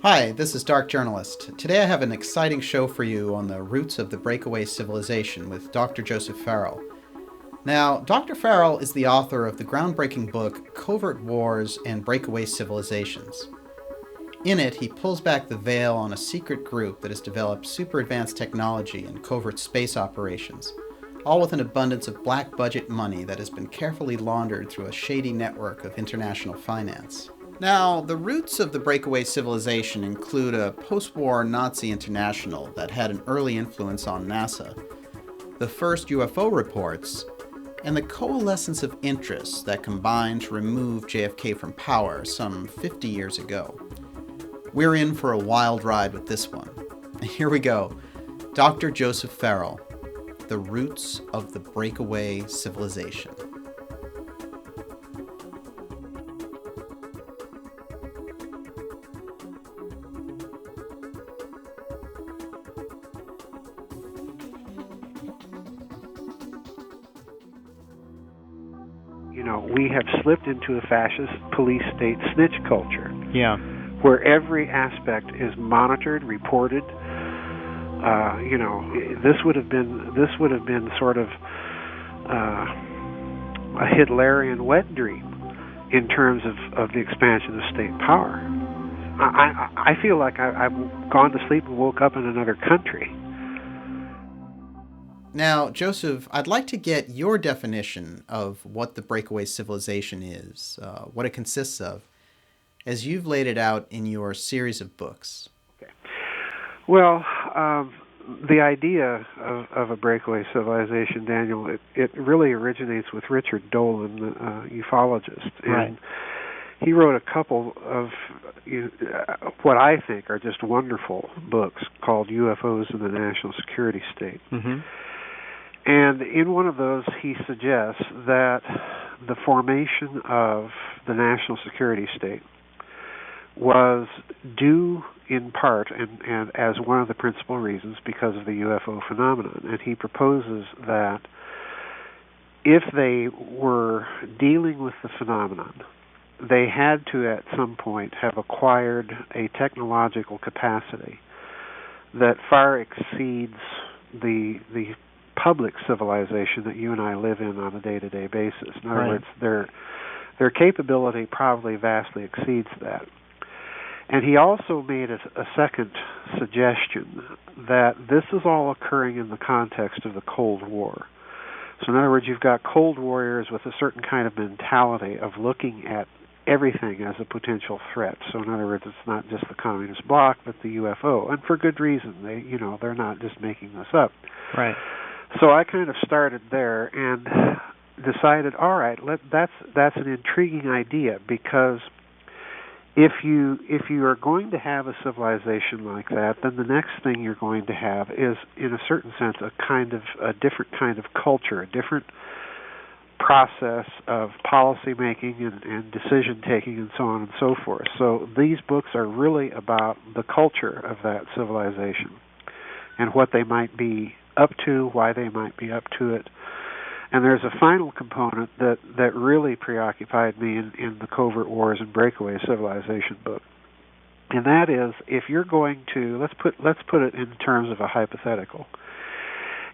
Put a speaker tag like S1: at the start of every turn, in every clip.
S1: Hi, this is Dark Journalist. Today I have an exciting show for you on the roots of the Breakaway Civilization with Dr. Joseph Farrell. Now, Dr. Farrell is the author of the groundbreaking book Covert Wars and Breakaway Civilizations. In it, he pulls back the veil on a secret group that has developed super advanced technology and covert space operations, all with an abundance of black budget money that has been carefully laundered through a shady network of international finance. Now, the roots of the Breakaway Civilization include a post-war Nazi international that had an early influence on NASA, the first UFO reports, and the Coalescence of Interests that combined to remove JFK from power some 50 years ago. We're in for a wild ride with this one. Here we go. Dr. Joseph Farrell, The Roots of the Breakaway Civilization.
S2: We have slipped into a fascist police state snitch culture.
S3: Yeah.
S2: Where every aspect is monitored, reported. This would have been sort of a Hitlerian wet dream in terms of the expansion of state power. I feel like I've gone to sleep and woke up in another country.
S1: Now, Joseph, I'd like to get your definition of what the Breakaway Civilization is, what it consists of, as you've laid it out in your series of books.
S2: Okay. Well, the idea of a breakaway civilization, Daniel, it really originates with Richard Dolan, the ufologist.
S3: Right.
S2: And he wrote a couple of what I think are just wonderful books called UFOs in the National Security State.
S3: Mm-hmm.
S2: And in one of those, he suggests that the formation of the national security state was due in part, and as one of the principal reasons, because of the UFO phenomenon. And he proposes that if they were dealing with the phenomenon, they had to at some point have acquired a technological capacity that far exceeds the public civilization that you and I live in on a day-to-day basis. In other words, their capability probably vastly exceeds that. And he also made a second suggestion that this is all occurring in the context of the Cold War. So in other words, you've got Cold Warriors with a certain kind of mentality of looking at everything as a potential threat. So in other words, it's not just the communist bloc, but the UFO, and for good reason. They're not just making this up.
S3: Right.
S2: So I kind of started there and decided, all right, that's an intriguing idea, because if you are going to have a civilization like that, then the next thing you're going to have is, in a certain sense, a different kind of culture, a different process of policy making and decision taking and so on and so forth. So these books are really about the culture of that civilization and what they might be up to, why they might be up to it. And there's a final component that really preoccupied me in the Covert Wars and Breakaway Civilization book. And that is, if you're going to, let's put it in terms of a hypothetical.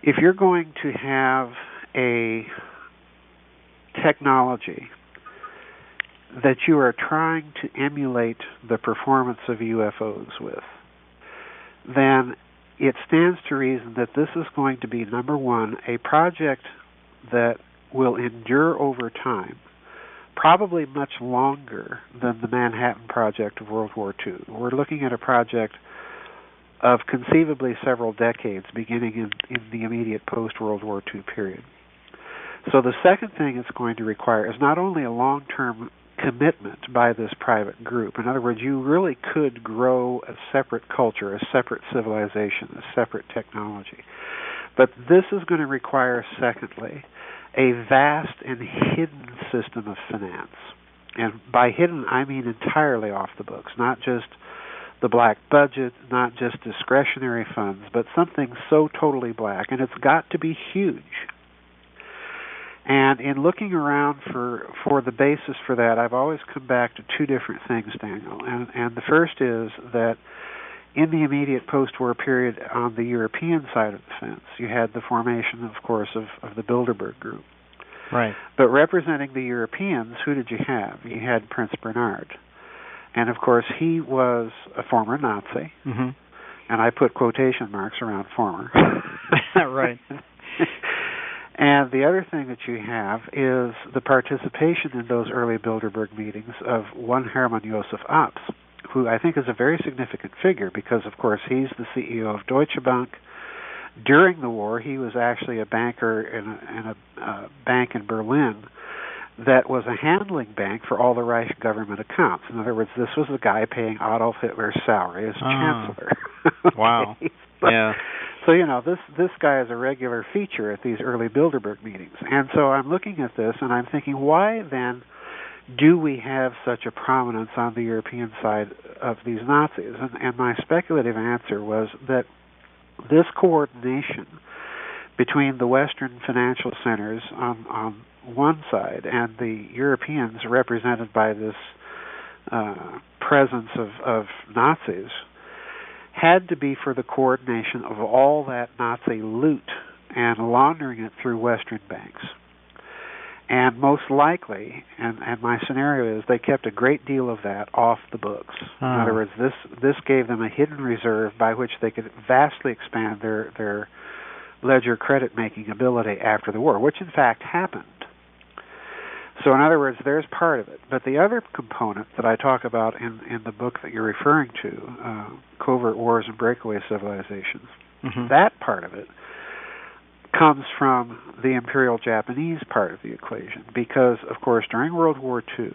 S2: If you're going to have a technology that you are trying to emulate the performance of UFOs with, then it stands to reason that this is going to be, number one, a project that will endure over time, probably much longer than the Manhattan Project of World War II. We're looking at a project of conceivably several decades, beginning in the immediate post-World War II period. So the second thing it's going to require is not only a long-term commitment by this private group. In other words, you really could grow a separate culture, a separate civilization, a separate technology. But this is going to require, secondly, a vast and hidden system of finance. And by hidden, I mean entirely off the books, not just the black budget, not just discretionary funds, but something so totally black. And it's got to be huge. And in looking around for the basis for that, I've always come back to two different things, Daniel. And the first is that in the immediate post-war period on the European side of the fence, you had the formation, of course, of the Bilderberg Group.
S1: Right.
S2: But representing the Europeans, who did you have? You had Prince Bernhard. And, of course, he was a former Nazi.
S1: Mm-hmm.
S2: And I put quotation marks around former.
S1: Right.
S2: And the other thing that you have is the participation in those early Bilderberg meetings of one Hermann Josef Abs, who I think is a very significant figure because, of course, he's the CEO of Deutsche Bank. During the war, he was actually a banker in a bank in Berlin that was a handling bank for all the Reich government accounts. In other words, this was the guy paying Adolf Hitler's salary as chancellor.
S1: Wow. Yeah.
S2: So, this guy is a regular feature at these early Bilderberg meetings. And so I'm looking at this and I'm thinking, why then do we have such a prominence on the European side of these Nazis? And my speculative answer was that this coordination between the Western financial centers on one side and the Europeans represented by this presence of Nazis had to be for the coordination of all that Nazi loot and laundering it through Western banks. And most likely, and my scenario is they kept a great deal of that off the books. In other words, this gave them a hidden reserve by which they could vastly expand their ledger credit-making ability after the war, which in fact happened. So in other words, there's part of it. But the other component that I talk about in the book that you're referring to, Covert Wars and Breakaway Civilizations, that part of it comes from the Imperial Japanese part of the equation. Because, of course, during World War II,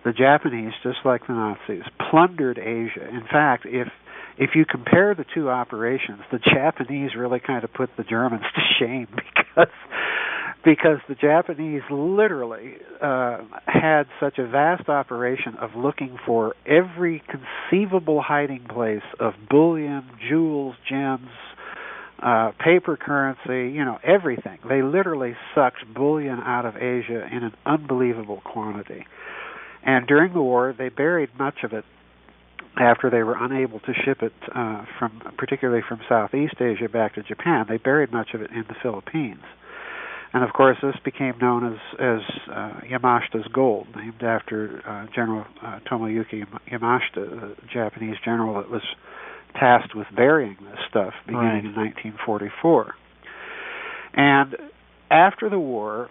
S2: the Japanese, just like the Nazis, plundered Asia. In fact, if you compare the two operations, the Japanese really kind of put the Germans to shame because the Japanese literally had such a vast operation of looking for every conceivable hiding place of bullion, jewels, gems, paper currency, everything. They literally sucked bullion out of Asia in an unbelievable quantity. And during the war, they buried much of it after they were unable to ship it particularly from Southeast Asia back to Japan. They buried much of it in the Philippines. And of course, this became known as Yamashita's gold, named after General Tomoyuki Yamashita, the Japanese general that was tasked with burying this stuff beginning in 1944. And after the war,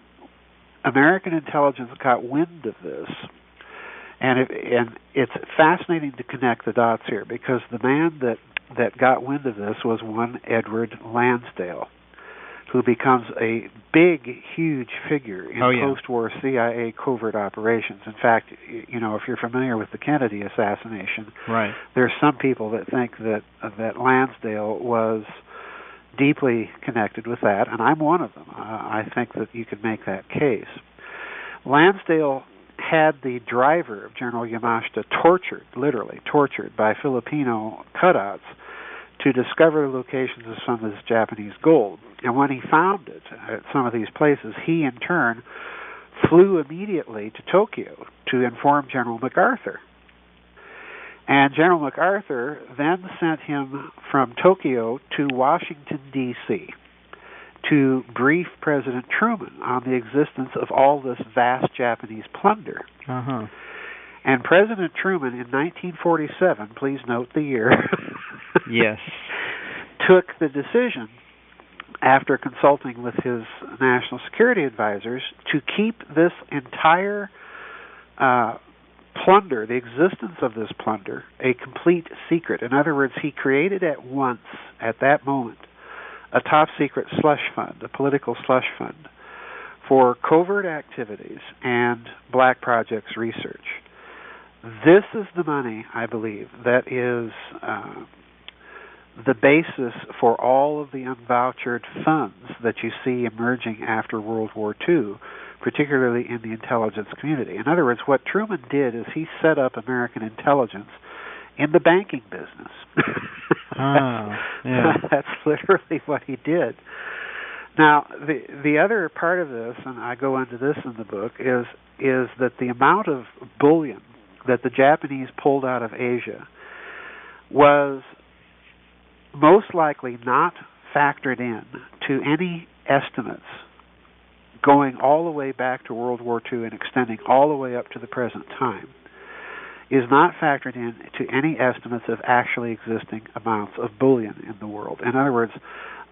S2: American intelligence got wind of this. And it's fascinating to connect the dots here because the man that got wind of this was one Edward Lansdale, who becomes a big, huge figure in post-war CIA covert operations. In fact, if you're familiar with the Kennedy assassination, there's some people that think that Lansdale was deeply connected with that, and I'm one of them. I think that you could make that case. Lansdale had the driver of General Yamashita literally tortured by Filipino cutouts to discover the locations of some of this Japanese gold. And when he found it at some of these places, he in turn flew immediately to Tokyo to inform General MacArthur. And General MacArthur then sent him from Tokyo to Washington, D.C., to brief President Truman on the existence of all this vast Japanese plunder. And President Truman in 1947, please note the year,
S1: yes,
S2: took the decision, after consulting with his national security advisors, to keep this entire plunder, the existence of this plunder, a complete secret. In other words, he created at once, at that moment, a top-secret slush fund, a political slush fund, for covert activities and black projects research. This is the money, I believe, that is the basis for all of the unvouchered funds that you see emerging after World War II, particularly in the intelligence community. In other words, what Truman did is he set up American intelligence in the banking business. That's literally what he did. Now, the other part of this, and I go into this in the book, is that the amount of bullion that the Japanese pulled out of Asia was most likely not factored in to any estimates going all the way back to World War II and extending all the way up to the present time, is not factored in to any estimates of actually existing amounts of bullion in the world. In other words,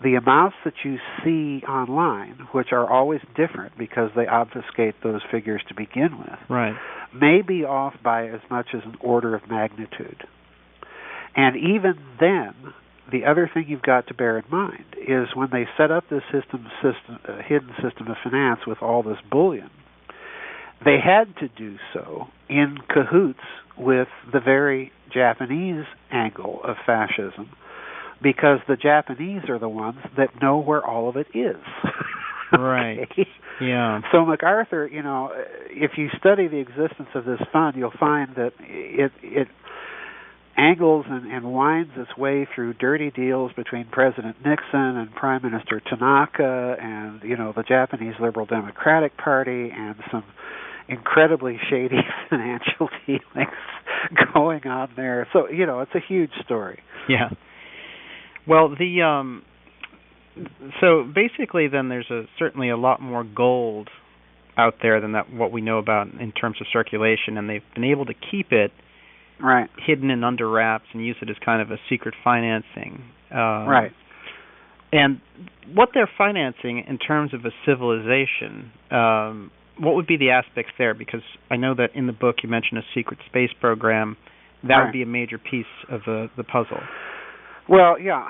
S2: the amounts that you see online, which are always different because they obfuscate those figures to begin with,
S3: right,
S2: may be off by as much as an order of magnitude. And even then, the other thing you've got to bear in mind is when they set up this hidden system of finance with all this bullion, they had to do so in cahoots with the very Japanese angle of fascism, because the Japanese are the ones that know where all of it is.
S3: Right.
S2: Okay?
S3: Yeah.
S2: So MacArthur, if you study the existence of this fund, you'll find that it angles and winds its way through dirty deals between President Nixon and Prime Minister Tanaka and, the Japanese Liberal Democratic Party and some incredibly shady financial dealings going on there. So, it's a huge story.
S3: Yeah. Well, so basically then there's certainly a lot more gold out there than what we know about in terms of circulation, and they've been able to keep it
S2: right
S3: hidden and under wraps and use it as kind of a secret financing.
S2: Right.
S3: And what they're financing in terms of a civilization, what would be the aspects there? Because I know that in the book you mentioned a secret space program. That
S2: right.
S3: would be a major piece of the puzzle.
S2: Well, yeah.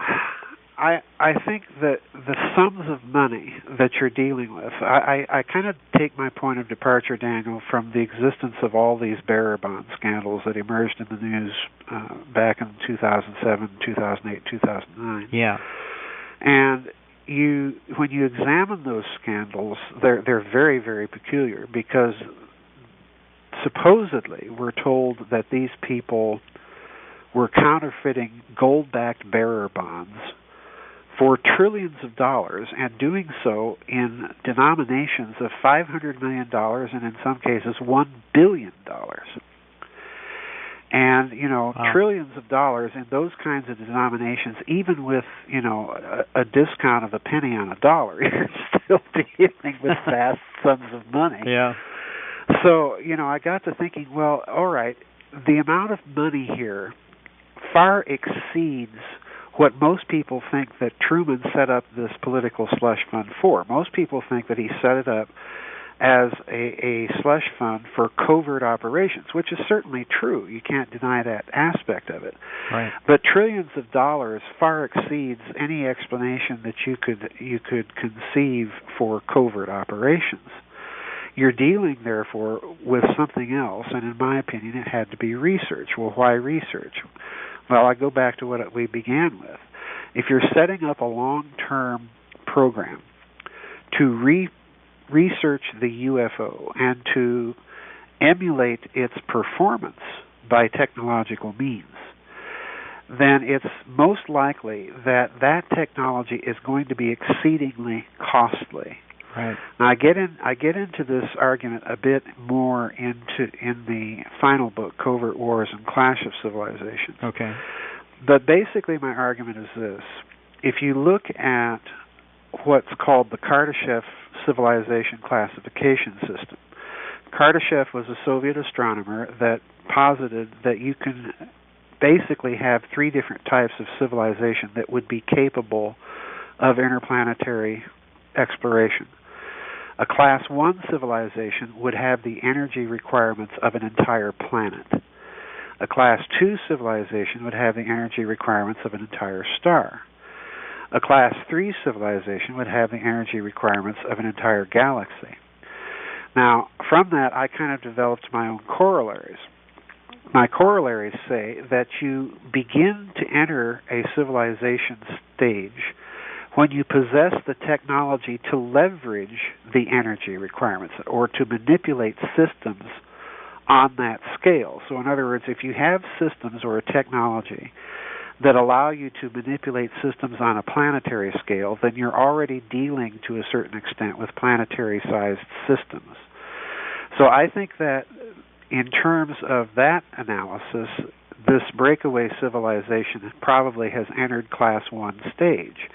S2: I think that the sums of money that you're dealing with, I kind of take my point of departure, Daniel, from the existence of all these bearer bond scandals that emerged in the news back in 2007, 2008, 2009.
S3: Yeah.
S2: And when you examine those scandals, they're very, very peculiar, because supposedly we're told that these people were counterfeiting gold-backed bearer bonds for trillions of dollars, and doing so in denominations of $500 million and in some cases $1 billion. And,
S3: wow.
S2: trillions of dollars in those kinds of denominations, even with, a discount of a penny on a dollar, you're still dealing with vast sums of money.
S3: Yeah.
S2: So, I got to thinking, well, all right, the amount of money here far exceeds what most people think that Truman set up this political slush fund for. Most people think that he set it up as a slush fund for covert operations, which is certainly true. You can't deny that aspect of it.
S3: Right.
S2: But trillions of dollars far exceeds any explanation that you could conceive for covert operations. You're dealing, therefore, with something else, and in my opinion, it had to be research. Well, why research? Well, I go back to what we began with. If you're setting up a long-term program to research the UFO and to emulate its performance by technological means, then it's most likely that that technology is going to be exceedingly costly.
S3: Right.
S2: Now, I get into this argument a bit more in the final book, Covert Wars and Clash of Civilizations.
S3: Okay.
S2: But basically my argument is this. If you look at what's called the Kardashev civilization classification system, Kardashev was a Soviet astronomer that posited that you can basically have three different types of civilization that would be capable of interplanetary exploration. A Class 1 civilization would have the energy requirements of an entire planet. A Class 2 civilization would have the energy requirements of an entire star. A Class 3 civilization would have the energy requirements of an entire galaxy. Now, from that, I kind of developed my own corollaries. My corollaries say that you begin to enter a civilization stage when you possess the technology to leverage the energy requirements or to manipulate systems on that scale. So in other words, if you have systems or a technology that allow you to manipulate systems on a planetary scale, then you're already dealing to a certain extent with planetary-sized systems. So I think that in terms of that analysis, this breakaway civilization probably has entered Class 1 stage.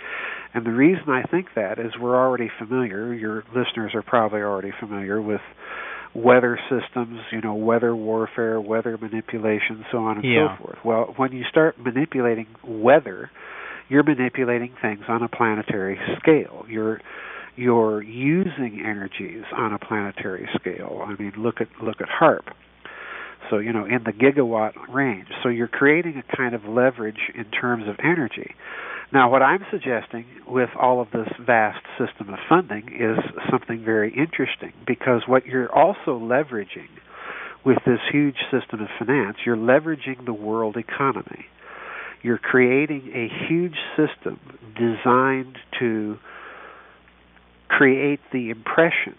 S2: And the reason I think that is we're already familiar, your listeners are probably already familiar with weather systems, weather warfare, weather manipulation, so on and so forth. Well, when you start manipulating weather, you're manipulating things on a planetary scale. You're using energies on a planetary scale. I mean, look at HAARP. So, in the gigawatt range. So you're creating a kind of leverage in terms of energy. Now, what I'm suggesting with all of this vast system of funding is something very interesting, because what you're also leveraging with this huge system of finance, you're leveraging the world economy. You're creating a huge system designed to create the impression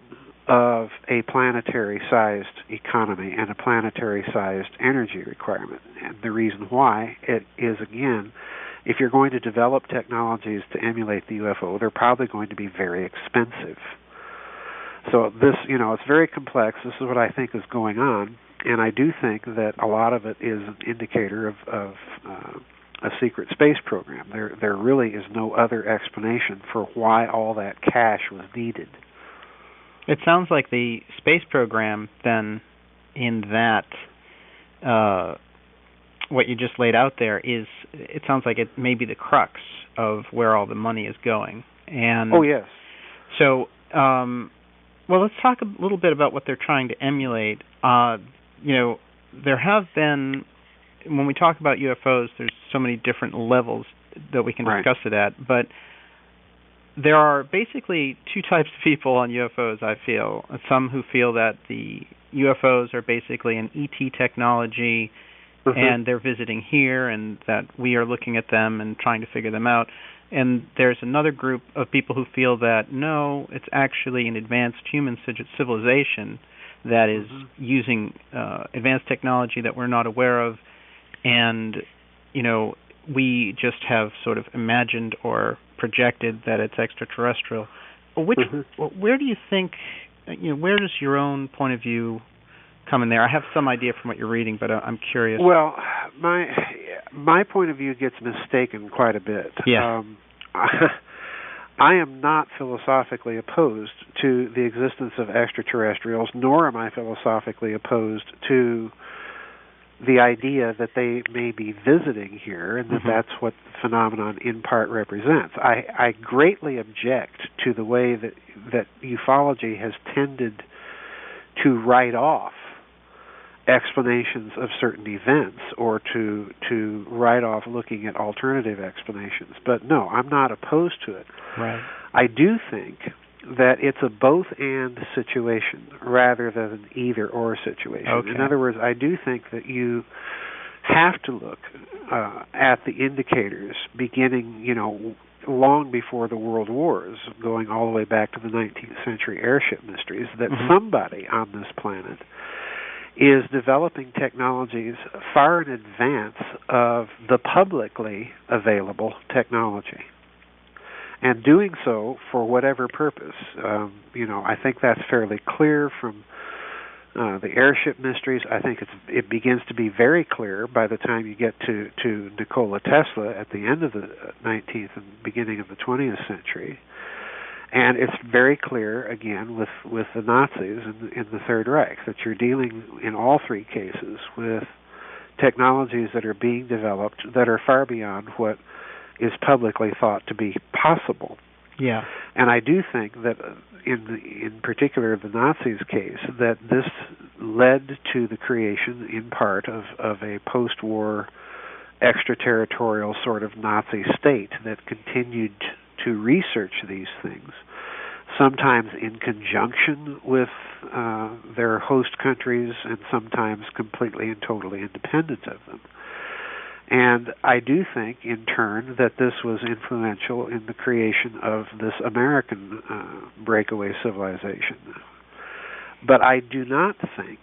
S2: of a planetary-sized economy and a planetary-sized energy requirement. And the reason why it is, again, if you're going to develop technologies to emulate the UFO, they're probably going to be very expensive. So this, it's very complex. This is what I think is going on, and I do think that a lot of it is an indicator of a secret space program. There really is no other explanation for why all that cash was needed.
S3: It sounds like the space program, then, in that, what you just laid out there it sounds like it may be the crux of where all the money is going. And
S2: oh, yes.
S3: So, well, let's talk a little bit about what they're trying to emulate. There have been, when we talk about UFOs, there's so many different levels that we can discuss it at, but there are basically two types of people on UFOs, I feel. Some who feel that the UFOs are basically an ET technology, and they're visiting here, and that we are looking at them and trying to figure them out. And there's another group of people who feel that, no, it's actually an advanced human civilization that is using advanced technology that we're not aware of, and, we just have sort of imagined or projected that it's extraterrestrial. Where do you think, where does your own point of view come in there? I have some idea from what you're reading, but I'm curious.
S2: Well, my point of view gets mistaken quite a bit.
S3: Yeah.
S2: I am not philosophically opposed to the existence of extraterrestrials, nor am I philosophically opposed to the idea that they may be visiting here and that that's what the phenomenon in part represents. I greatly object to the way that ufology has tended to write off explanations of certain events, or to write off looking at alternative explanations. But no, I'm not opposed to it.
S3: Right.
S2: I do think that it's a both-and situation rather than an either-or situation.
S3: Okay.
S2: In other words, I do think that you have to look at the indicators beginning, long before the World Wars, going all the way back to the 19th century airship mysteries, that somebody on this planet is developing technologies far in advance of the publicly available technology, and doing so for whatever purpose. I think that's fairly clear from the airship mysteries. I think it begins to be very clear by the time you get to Nikola Tesla at the end of the 19th and beginning of the 20th century. And it's very clear, again, with the Nazis in the Third Reich, that you're dealing in all three cases with technologies that are being developed that are far beyond what is publicly thought to be possible.
S3: Yeah.
S2: And I do think that in particular the Nazis' case, that this led to the creation, in part, of a post-war extraterritorial sort of Nazi state that continued to research these things, sometimes in conjunction with their host countries, and sometimes completely and totally independent of them. And I do think, in turn, that this was influential in the creation of this American breakaway civilization. But I do not think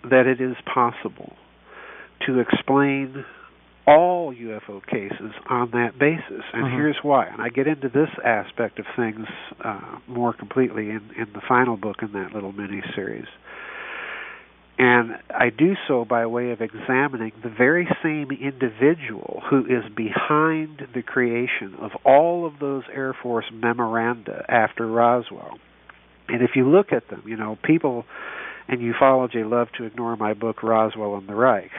S2: that it is possible to explain all UFO cases on that basis, and here's why. And I get into this aspect of things more completely in the final book in that little mini-series. And I do so by way of examining the very same individual who is behind the creation of all of those Air Force memoranda after Roswell. And if you look at them, you know, people in ufology love to ignore my book, Roswell and the Reich.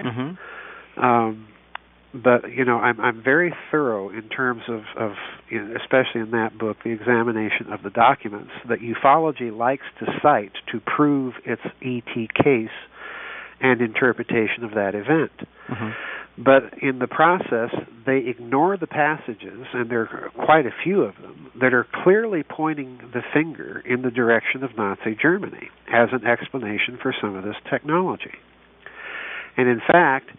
S2: But, you know, I'm very thorough in terms of you know, especially in that book, the examination of the documents that ufology likes to cite to prove its ET case and interpretation of that event. But in the process, they ignore the passages, and there are quite a few of them, that are clearly pointing the finger in the direction of Nazi Germany as an explanation for some of this technology. And in fact,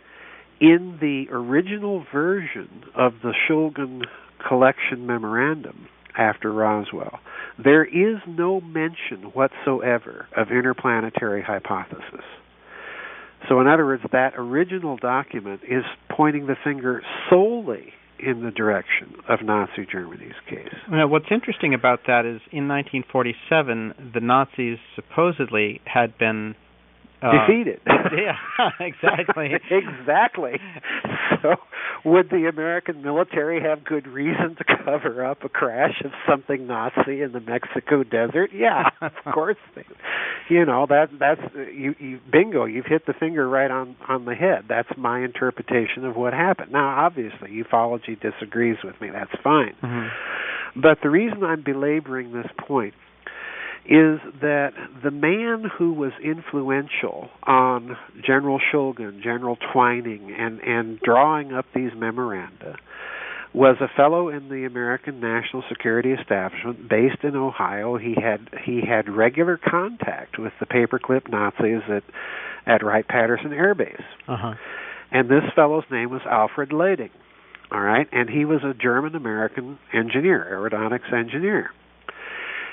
S2: in the original version of the Shulgin collection memorandum after Roswell, there is no mention whatsoever of interplanetary hypothesis. So in other words, that original document is pointing the finger solely in the direction of Nazi Germany's case.
S3: Now, what's interesting about that is in 1947, the Nazis supposedly had been
S2: defeated.
S3: Yeah, exactly.
S2: Exactly. So would the American military have good reason to cover up a crash of something Nazi in the Mexico desert? Yeah, of course. You know, that's you bingo, you've hit the finger right on the head. That's my interpretation of what happened. Now, obviously, ufology disagrees with me. That's fine. But the reason I'm belaboring this point is that the man who was influential on General Shulgin, General Twining, and drawing up these memoranda was a fellow in the American National Security Establishment based in Ohio. He had regular contact with the paperclip Nazis at Wright-Patterson Air Base. And this fellow's name was Alfred Lading. All right, and he was a German-American engineer, aeronautics engineer.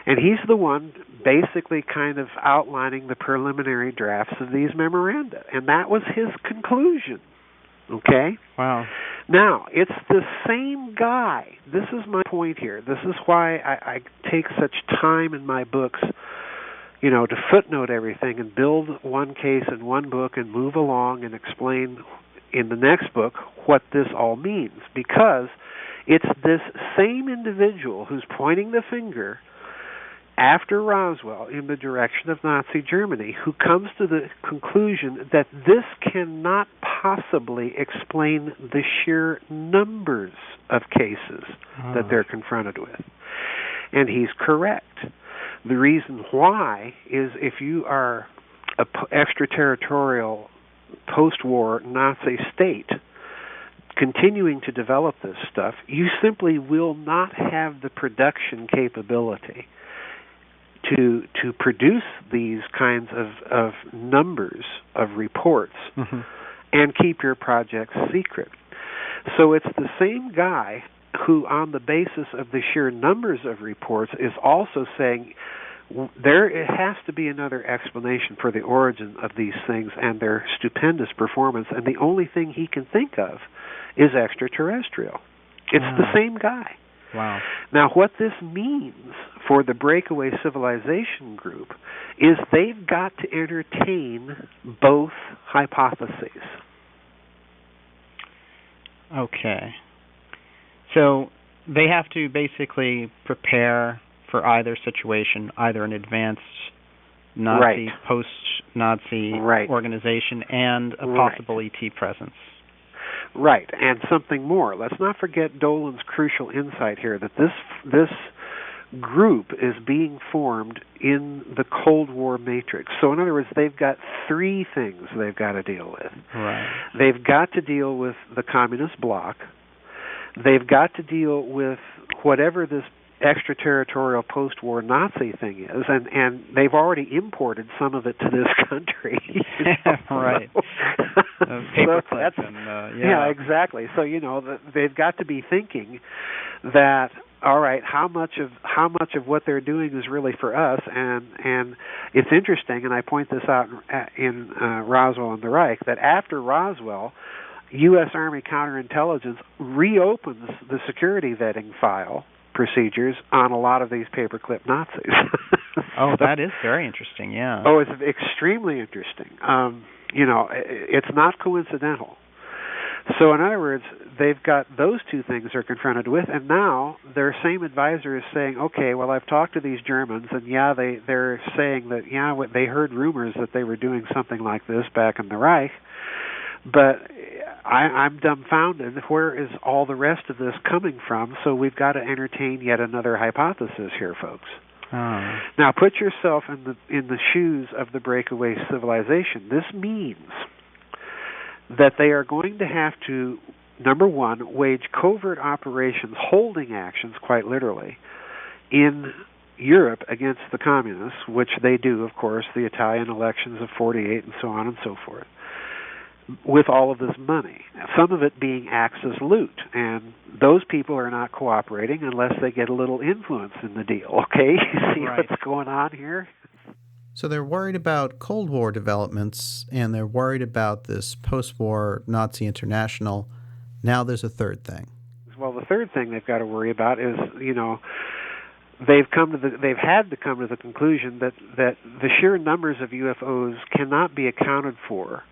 S2: And he's the one basically kind of outlining the preliminary drafts of these memoranda. And that was his conclusion. Okay?
S3: Wow.
S2: Now, it's the same guy. This is my point here. This is why I take such time in my books, you know, to footnote everything and build one case in one book and move along and explain in the next book what this all means. Because it's this same individual who's pointing the finger after Roswell in the direction of Nazi Germany who comes to the conclusion that this cannot possibly explain the sheer numbers of cases that they're confronted with. And he's correct. The reason why is if you are an extraterritorial post-war Nazi state continuing to develop this stuff, you simply will not have the production capability to produce these kinds of numbers of reports and keep your projects secret. So it's the same guy who, on the basis of the sheer numbers of reports, is also saying there has to be another explanation for the origin of these things and their stupendous performance, and the only thing he can think of is extraterrestrial. It's the same guy.
S3: Wow.
S2: Now, what this means for the Breakaway Civilization group is they've got to entertain both hypotheses.
S3: Okay. So they have to basically prepare for either situation, either an advanced Nazi, post-Nazi organization, and a possible ET presence.
S2: Right, and something more. Let's not forget Dolan's crucial insight here, that this group is being formed in the Cold War matrix. So in other words, they've got three things they've got to deal with.
S3: Right.
S2: They've got to deal with the communist bloc. They've got to deal with whatever this extraterritorial post-war Nazi thing is, and they've already imported some of it to this country.
S3: Right. Paperclip and
S2: yeah, exactly. So they've got to be thinking that, all right, how much of what they're doing is really for us, and it's interesting, and I point this out in Roswell and the Reich, that after Roswell, U.S. Army counterintelligence reopens the security vetting file procedures on a lot of these paperclip Nazis.
S3: Oh, that is very interesting, yeah.
S2: Oh, it's extremely interesting. It's not coincidental. So in other words, they've got those two things they're confronted with, and now their same advisor is saying, okay, well, I've talked to these Germans, and they're saying that, they heard rumors that they were doing something like this back in the Reich, but I'm dumbfounded. Where is all the rest of this coming from? So we've got to entertain yet another hypothesis here, folks.
S3: Oh.
S2: Now, put yourself in the shoes of the breakaway civilization. This means that they are going to have to, number one, wage covert operations, holding actions, quite literally, in Europe against the communists, which they do, of course, the Italian elections of '48 and so on and so forth, with all of this money, some of it being Axis loot, and those people are not cooperating unless they get a little influence in the deal, okay? You see what's going on here?
S1: So they're worried about Cold War developments, and they're worried about this post-war Nazi international. Now there's a third thing.
S2: Well, the third thing they've got to worry about is, they've had to come to the conclusion that the sheer numbers of UFOs cannot be accounted for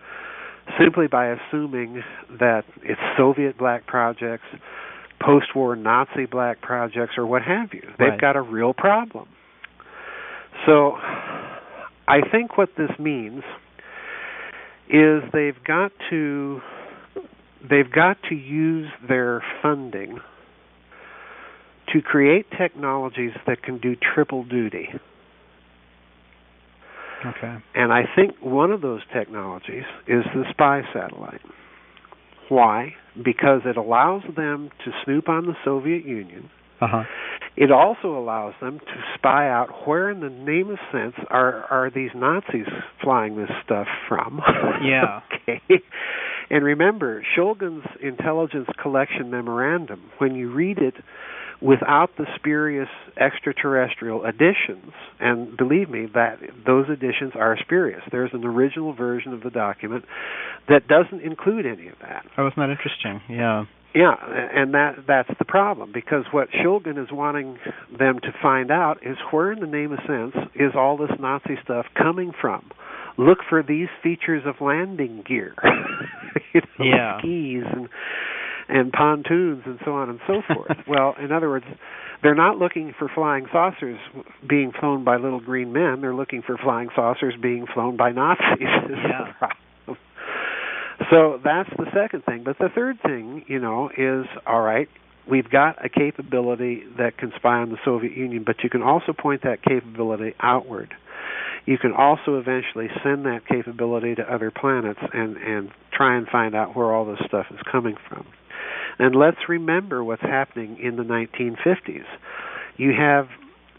S2: simply by assuming that it's Soviet black projects, post-war Nazi black projects, or what have you. They've got a real problem. So I think what this means is they've got to use their funding to create technologies that can do triple duty.
S3: Okay.
S2: And I think one of those technologies is the spy satellite. Why? Because it allows them to snoop on the Soviet Union.
S3: Uh-huh.
S2: It also allows them to spy out where in the name of sense are these Nazis flying this stuff from.
S3: Yeah.
S2: Okay. And remember, Shulgin's intelligence collection memorandum, when you read it without the spurious extraterrestrial additions, and believe me, that those additions are spurious. There's an original version of the document that doesn't include any of that.
S3: Oh, isn't that interesting? Yeah.
S2: Yeah, and that's the problem, because what Shulgin is wanting them to find out is where in the name of sense is all this Nazi stuff coming from. Look for these features of landing gear, skis and pontoons and so on and so forth. Well, in other words, they're not looking for flying saucers being flown by little green men. They're looking for flying saucers being flown by Nazis.
S3: Yeah.
S2: So that's the second thing. But the third thing, is, all right, we've got a capability that can spy on the Soviet Union, but you can also point that capability outward. You can also eventually send that capability to other planets and try and find out where all this stuff is coming from. And let's remember what's happening in the 1950s. You have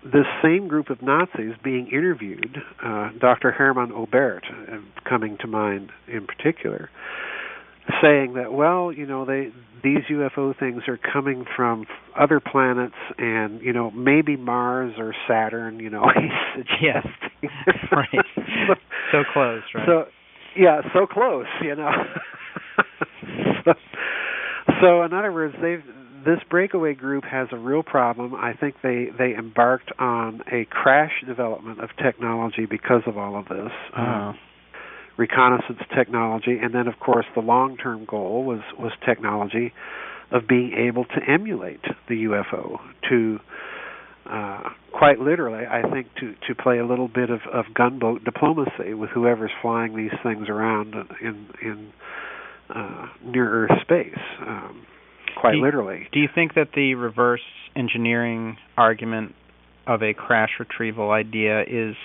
S2: this same group of Nazis being interviewed, Dr. Hermann Oberth coming to mind in particular, saying that, well, these UFO things are coming from other planets and, maybe Mars or Saturn, he's suggesting.
S3: Right. So close, right?
S2: So close, So in other words, this breakaway group has a real problem. I think they embarked on a crash development of technology because of all of this. Reconnaissance technology, and then of course the long-term goal was technology of being able to emulate the UFO, to quite literally, I think, to play a little bit of gunboat diplomacy with whoever's flying these things around in near Earth space. Quite literally.
S3: Do you think that the reverse engineering argument of a crash retrieval idea is...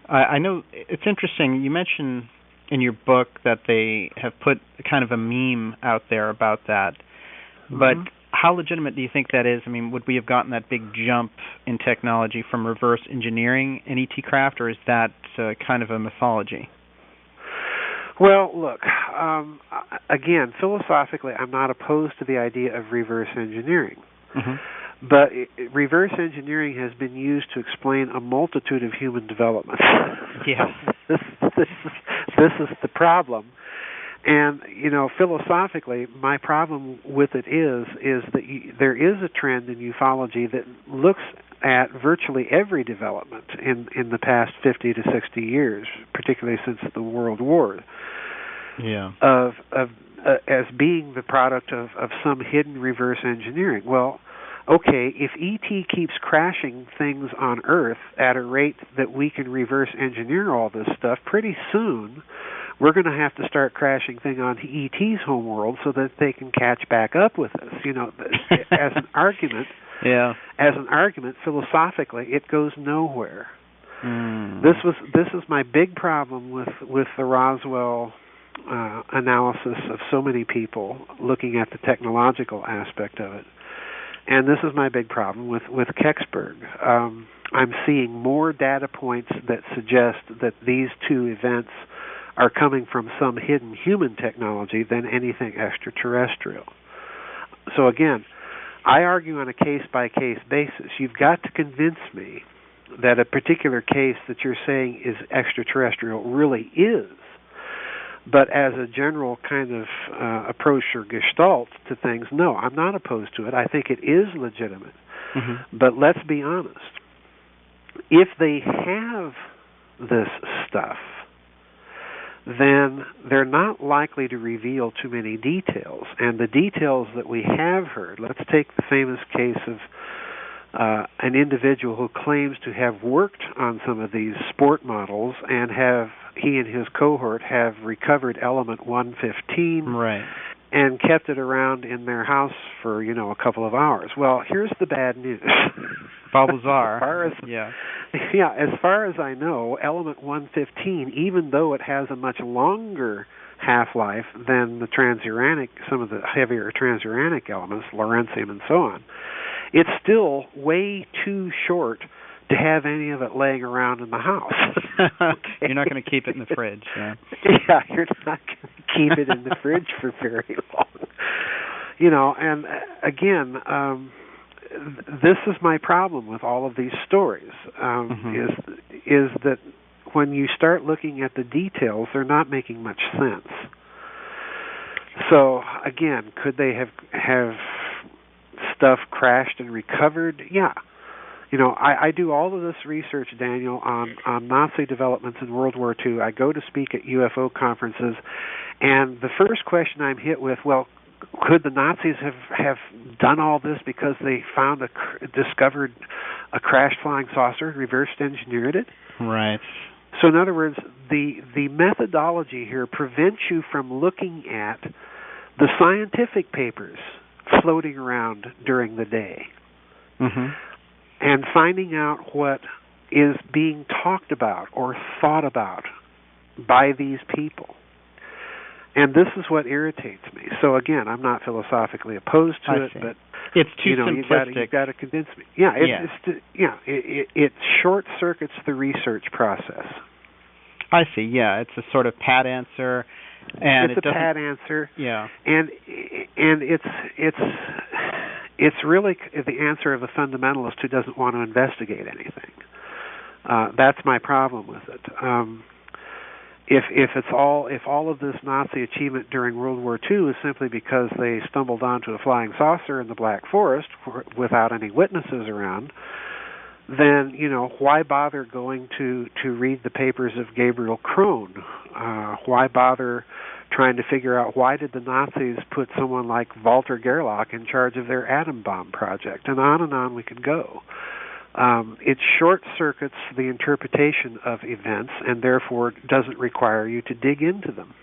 S3: I know it's interesting. You mentioned in your book that they have put kind of a meme out there about that. But how legitimate do you think that is? I mean, would we have gotten that big jump in technology from reverse engineering an ET craft, or is that kind of a mythology?
S2: Well, look, again, philosophically, I'm not opposed to the idea of reverse engineering. But reverse engineering has been used to explain a multitude of human developments.
S3: Yeah.
S2: This is the problem. And, philosophically, my problem with it is that there is a trend in ufology that looks at virtually every development in the past 50 to 60 years, particularly since the World War, as being the product of some hidden reverse engineering. Well, okay, if ET keeps crashing things on Earth at a rate that we can reverse engineer all this stuff, pretty soon we're going to have to start crashing things on ET's homeworld so that they can catch back up with us. As an argument, philosophically, it goes nowhere. This is my big problem with the Roswell analysis of so many people looking at the technological aspect of it. And this is my big problem with Kecksburg. I'm seeing more data points that suggest that these two events are coming from some hidden human technology than anything extraterrestrial. So again, I argue on a case-by-case basis. You've got to convince me that a particular case that you're saying is extraterrestrial really is. But as a general kind of approach or gestalt to things, no, I'm not opposed to it. I think it is legitimate. But let's be honest. If they have this stuff, then they're not likely to reveal too many details. And the details that we have heard, let's take the famous case of an individual who claims to have worked on some of these sport models and he and his cohort have recovered element 115 and kept it around in their house for, a couple of hours. Well, here's the bad news.
S3: Balbazar.
S2: As far as I know, element 115, even though it has a much longer half-life than the transuranic, some of the heavier transuranic elements, lawrencium and so on, it's still way too short to have any of it laying around in the house.
S3: Okay? You're not going to keep it in the fridge.
S2: Yeah, you're not going to keep it in the fridge for very long. And again, this is my problem with all of these stories, is that when you start looking at the details, they're not making much sense. So again, could they have stuff crashed and recovered? Yeah. I do all of this research, Daniel, on Nazi developments in World War II. I go to speak at UFO conferences, and the first question I'm hit with, well, could the Nazis have done all this because they discovered a crashed flying saucer, reversed engineered it?
S3: Right.
S2: So in other words, the methodology here prevents you from looking at the scientific papers floating around during the day and finding out what is being talked about or thought about by these people. And this is what irritates me. So again, I'm not philosophically opposed to it, but
S3: it's too simplistic.
S2: You've got to convince me. It short circuits the research process.
S3: I see. Yeah, it's a sort of pat answer, and
S2: it's a pat answer. Yeah, and it's really the answer of a fundamentalist who doesn't want to investigate anything. That's my problem with it. If all of this Nazi achievement during World War II is simply because they stumbled onto a flying saucer in the Black Forest without any witnesses around, then why bother going to read the papers of Gabriel Krohn? Why bother trying to figure out why did the Nazis put someone like Walter Gerlach in charge of their atom bomb project? And on we could go. It short-circuits the interpretation of events and therefore doesn't require you to dig into them.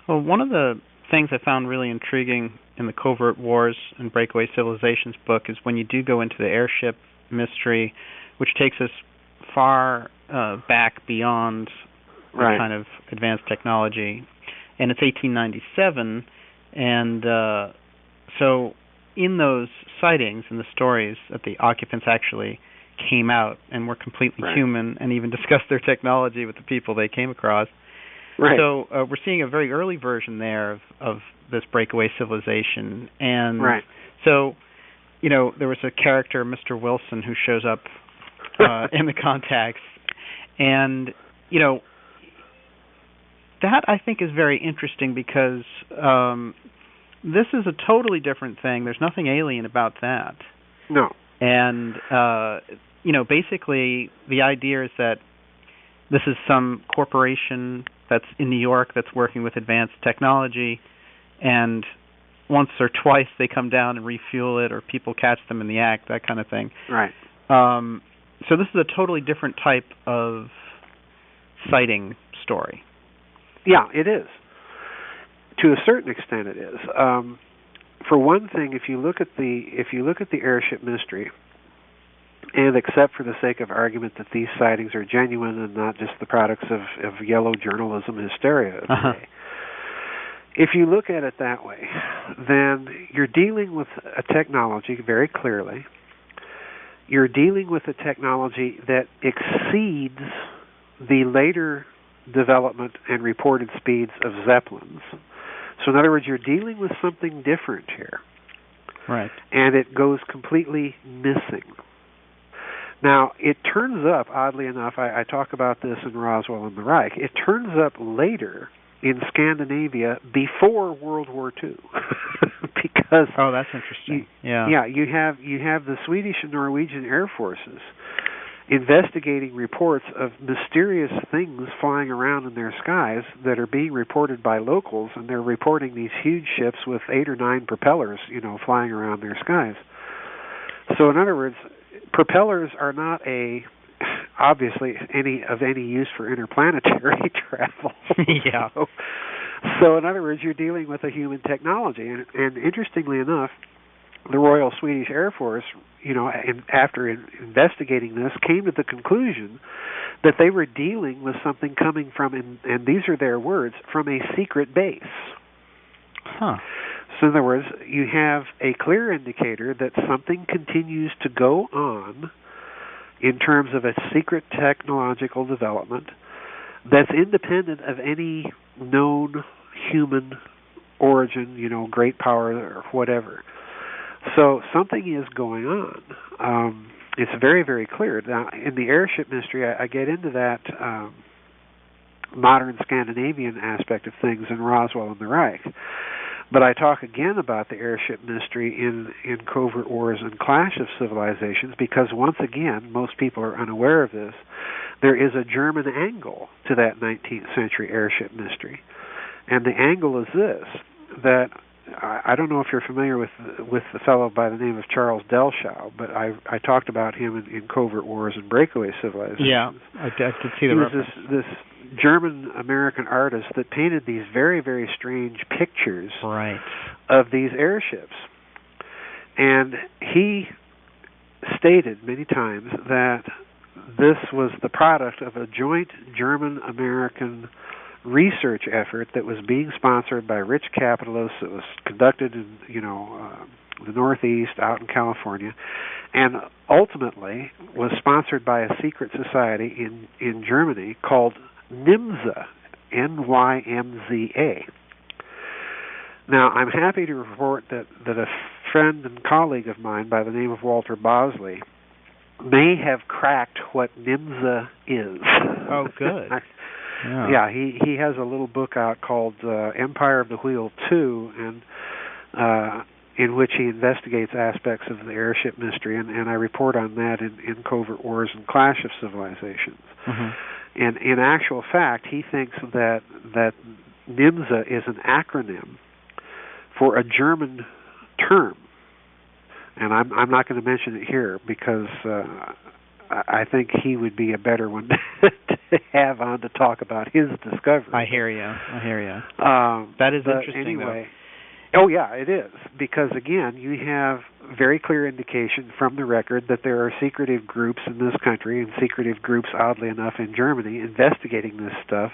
S3: Well, one of the things I found really intriguing in the Covert Wars and Breakaway Civilizations book is when you do go into the airship mystery, which takes us far back beyond the kind of advanced technology. And it's 1897, and so in those sightings and the stories that the occupants actually came out and were completely human and even discussed their technology with the people they came across. Right. So we're seeing a very early version there of this breakaway civilization. And so, there was a character, Mr. Wilson, who shows up in the contacts. And, that I think is very interesting because this is a totally different thing. There's nothing alien about that.
S2: No.
S3: And, basically the idea is that this is some corporation that's in New York that's working with advanced technology, and once or twice they come down and refuel it, or people catch them in the act, that kind of thing.
S2: Right.
S3: So this is a totally different type of sighting story.
S2: Yeah, it is. To a certain extent, it is. For one thing, if you look at the airship mystery, and except for the sake of argument that these sightings are genuine and not just the products of yellow journalism hysteria of the day, if you look at it that way, then you're dealing with a technology very clearly. You're dealing with a technology that exceeds the later development and reported speeds of Zeppelins. So in other words, you're dealing with something different here.
S3: Right.
S2: And it goes completely missing. Now, it turns up, oddly enough, I talk about this in Roswell and the Reich, it turns up later in Scandinavia before World War II. Because
S3: that's interesting.
S2: You have the Swedish and Norwegian Air Forces investigating reports of mysterious things flying around in their skies that are being reported by locals, and they're reporting these huge ships with 8 or 9 propellers, flying around their skies. So in other words, propellers are not obviously any use for interplanetary travel.
S3: Yeah.
S2: So in other words, you're dealing with a human technology, and interestingly enough, the Royal Swedish Air Force, after investigating this, came to the conclusion that they were dealing with something coming from, and these are their words, from a secret base.
S3: Huh.
S2: So in other words, you have a clear indicator that something continues to go on in terms of a secret technological development that's independent of any known human origin, great power or whatever. So something is going on. It's very, very clear. Now, in the airship mystery, I get into that modern Scandinavian aspect of things in Roswell and the Reich. But I talk again about the airship mystery in Covert Wars and Clash of Civilizations because, once again, most people are unaware of this. There is a German angle to that 19th century airship mystery. And the angle is this, that I don't know if you're familiar with the fellow by the name of Charles Delschow, but I talked about him in Covert Wars and Breakaway Civilization.
S3: Yeah, I did see the reference.
S2: This German-American artist that painted these very, very strange pictures of these airships. And he stated many times that this was the product of a joint German-American research effort that was being sponsored by rich capitalists. It was conducted in, the Northeast, out in California, and ultimately was sponsored by a secret society in Germany called NYMZA, N-Y-M-Z-A. Now, I'm happy to report that a friend and colleague of mine by the name of Walter Bosley may have cracked what NYMZA is.
S3: Oh, good.
S2: Yeah, he has a little book out called Empire of the Wheel 2, and in which he investigates aspects of the airship mystery, and I report on that in Covert Wars and Clash of Civilizations.
S3: Mm-hmm.
S2: And in actual fact, he thinks that NYMZA is an acronym for a German term. And I'm not going to mention it here because I think he would be a better one to have on to talk about his discovery.
S3: I hear you. That is interesting,
S2: anyway. Oh, yeah, it is. Because, again, you have very clear indication from the record that there are secretive groups in this country and secretive groups, oddly enough, in Germany investigating this stuff.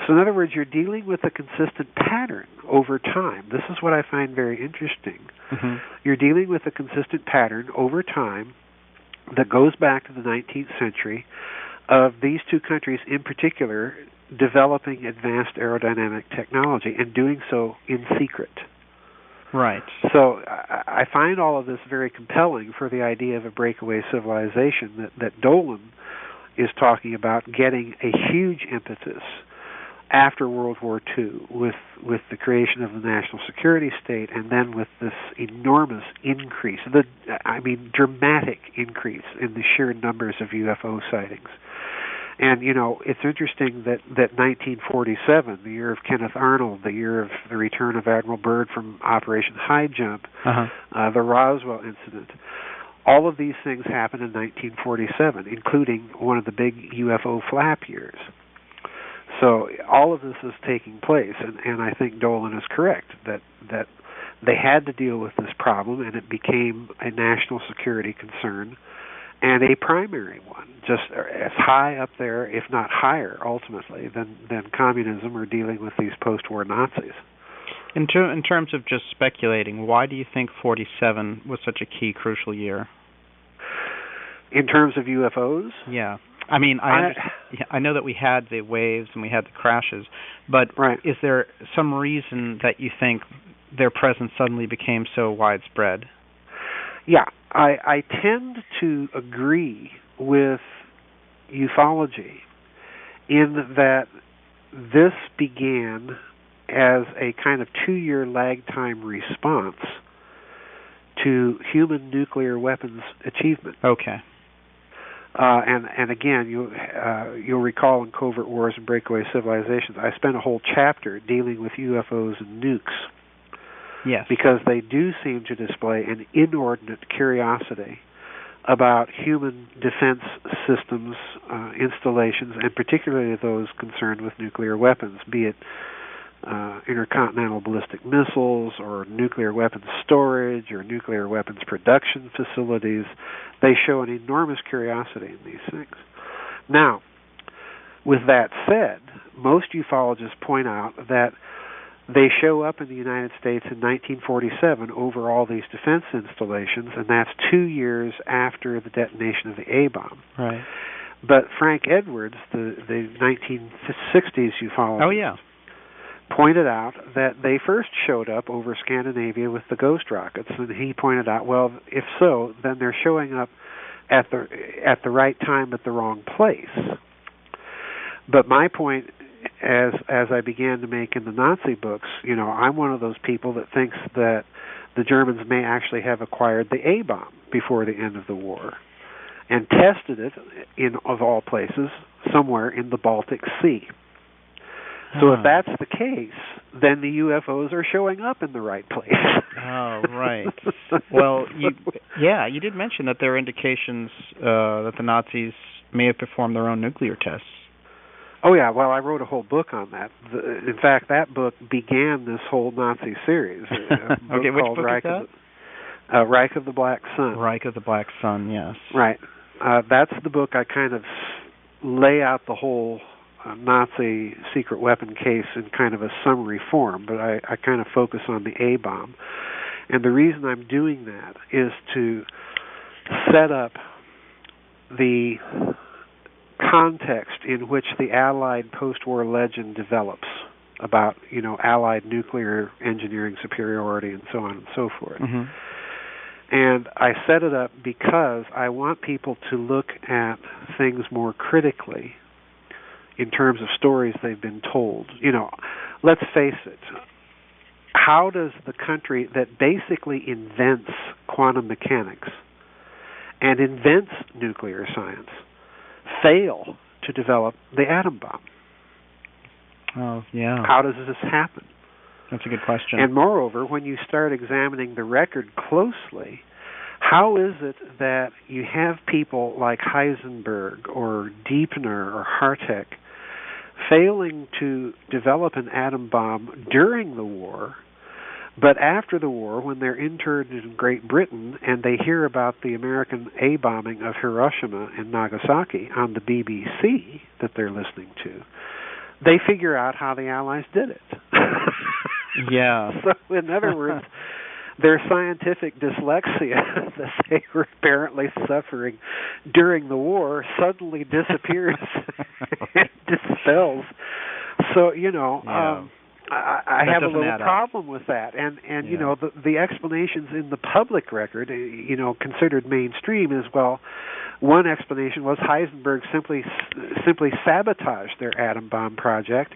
S2: So, in other words, you're dealing with a consistent pattern over time. This is what I find very interesting.
S3: Mm-hmm.
S2: You're dealing with a consistent pattern over time that goes back to the 19th century of these two countries in particular developing advanced aerodynamic technology and doing so in secret.
S3: Right.
S2: So I find all of this very compelling for the idea of a breakaway civilization that Dolan is talking about getting a huge impetus after World War II with the creation of the national security state, and then with this enormous increase, dramatic increase in the sheer numbers of UFO sightings. And, it's interesting that 1947, the year of Kenneth Arnold, the year of the return of Admiral Byrd from Operation High Jump, the Roswell incident, all of these things happened in 1947, including one of the big UFO flap years. So all of this is taking place, and I think Dolan is correct that they had to deal with this problem, and it became a national security concern, and a primary one, just as high up there, if not higher, ultimately, than communism or dealing with these post-war Nazis.
S3: In terms of just speculating, why do you think 47 was such a key, crucial year?
S2: In terms of UFOs?
S3: Yeah. I mean, I know that we had the waves and we had the crashes, but is there some reason that you think their presence suddenly became so widespread?
S2: Yeah, I tend to agree with ufology in that this began as a kind of 2-year lag time response to human nuclear weapons achievement.
S3: Okay.
S2: And again, you'll recall in Covert Wars and Breakaway Civilizations, I spent a whole chapter dealing with UFOs and nukes.
S3: Yes.
S2: Because they do seem to display an inordinate curiosity about human defense systems, installations, and particularly those concerned with nuclear weapons, be it intercontinental ballistic missiles or nuclear weapons storage or nuclear weapons production facilities. They show an enormous curiosity in these things. Now, with that said, most ufologists point out that they show up in the United States in 1947 over all these defense installations, and that's 2 years after the detonation of the A-bomb.
S3: Right.
S2: But Frank Edwards, the 1960s ufologist, pointed out that they first showed up over Scandinavia with the Ghost rockets, and he pointed out, well, if so, then they're showing up at the right time at the wrong place. But my point, as I began to make in the Nazi books, I'm one of those people that thinks that the Germans may actually have acquired the A-bomb before the end of the war and tested it in, of all places, somewhere in the Baltic Sea. So if that's the case, then the UFOs are showing up in the right place.
S3: Oh, right. Well, you did mention that there are indications that the Nazis may have performed their own nuclear tests.
S2: Oh, yeah. Well, I wrote a whole book on that. In fact, that book began this whole Nazi series.
S3: Okay, which book is that?
S2: Reich of the Black Sun.
S3: Reich of the Black Sun, yes.
S2: Right. That's the book I kind of lay out the whole Nazi secret weapon case in kind of a summary form, but I kind of focus on the A-bomb. And the reason I'm doing that is to set up the context in which the Allied post-war legend develops about, Allied nuclear engineering superiority and so on and so forth.
S3: Mm-hmm.
S2: And I set it up because I want people to look at things more critically in terms of stories they've been told. Let's face it, how does the country that basically invents quantum mechanics and invents nuclear science fail to develop the atom bomb?
S3: Oh, yeah.
S2: How does this happen?
S3: That's a good question.
S2: And moreover, when you start examining the record closely, how is it that you have people like Heisenberg or Deepner or Hartek failing to develop an atom bomb during the war, but after the war, when they're interned in Great Britain and they hear about the American A-bombing of Hiroshima and Nagasaki on the BBC that they're listening to, they figure out how the Allies did it.
S3: Yeah.
S2: So, in other words, their scientific dyslexia that they were apparently suffering during the war suddenly disappears and dispels. So, I have a little problem with that. And the explanations in the public record, considered mainstream is, well, One explanation was Heisenberg simply sabotaged their atom bomb project,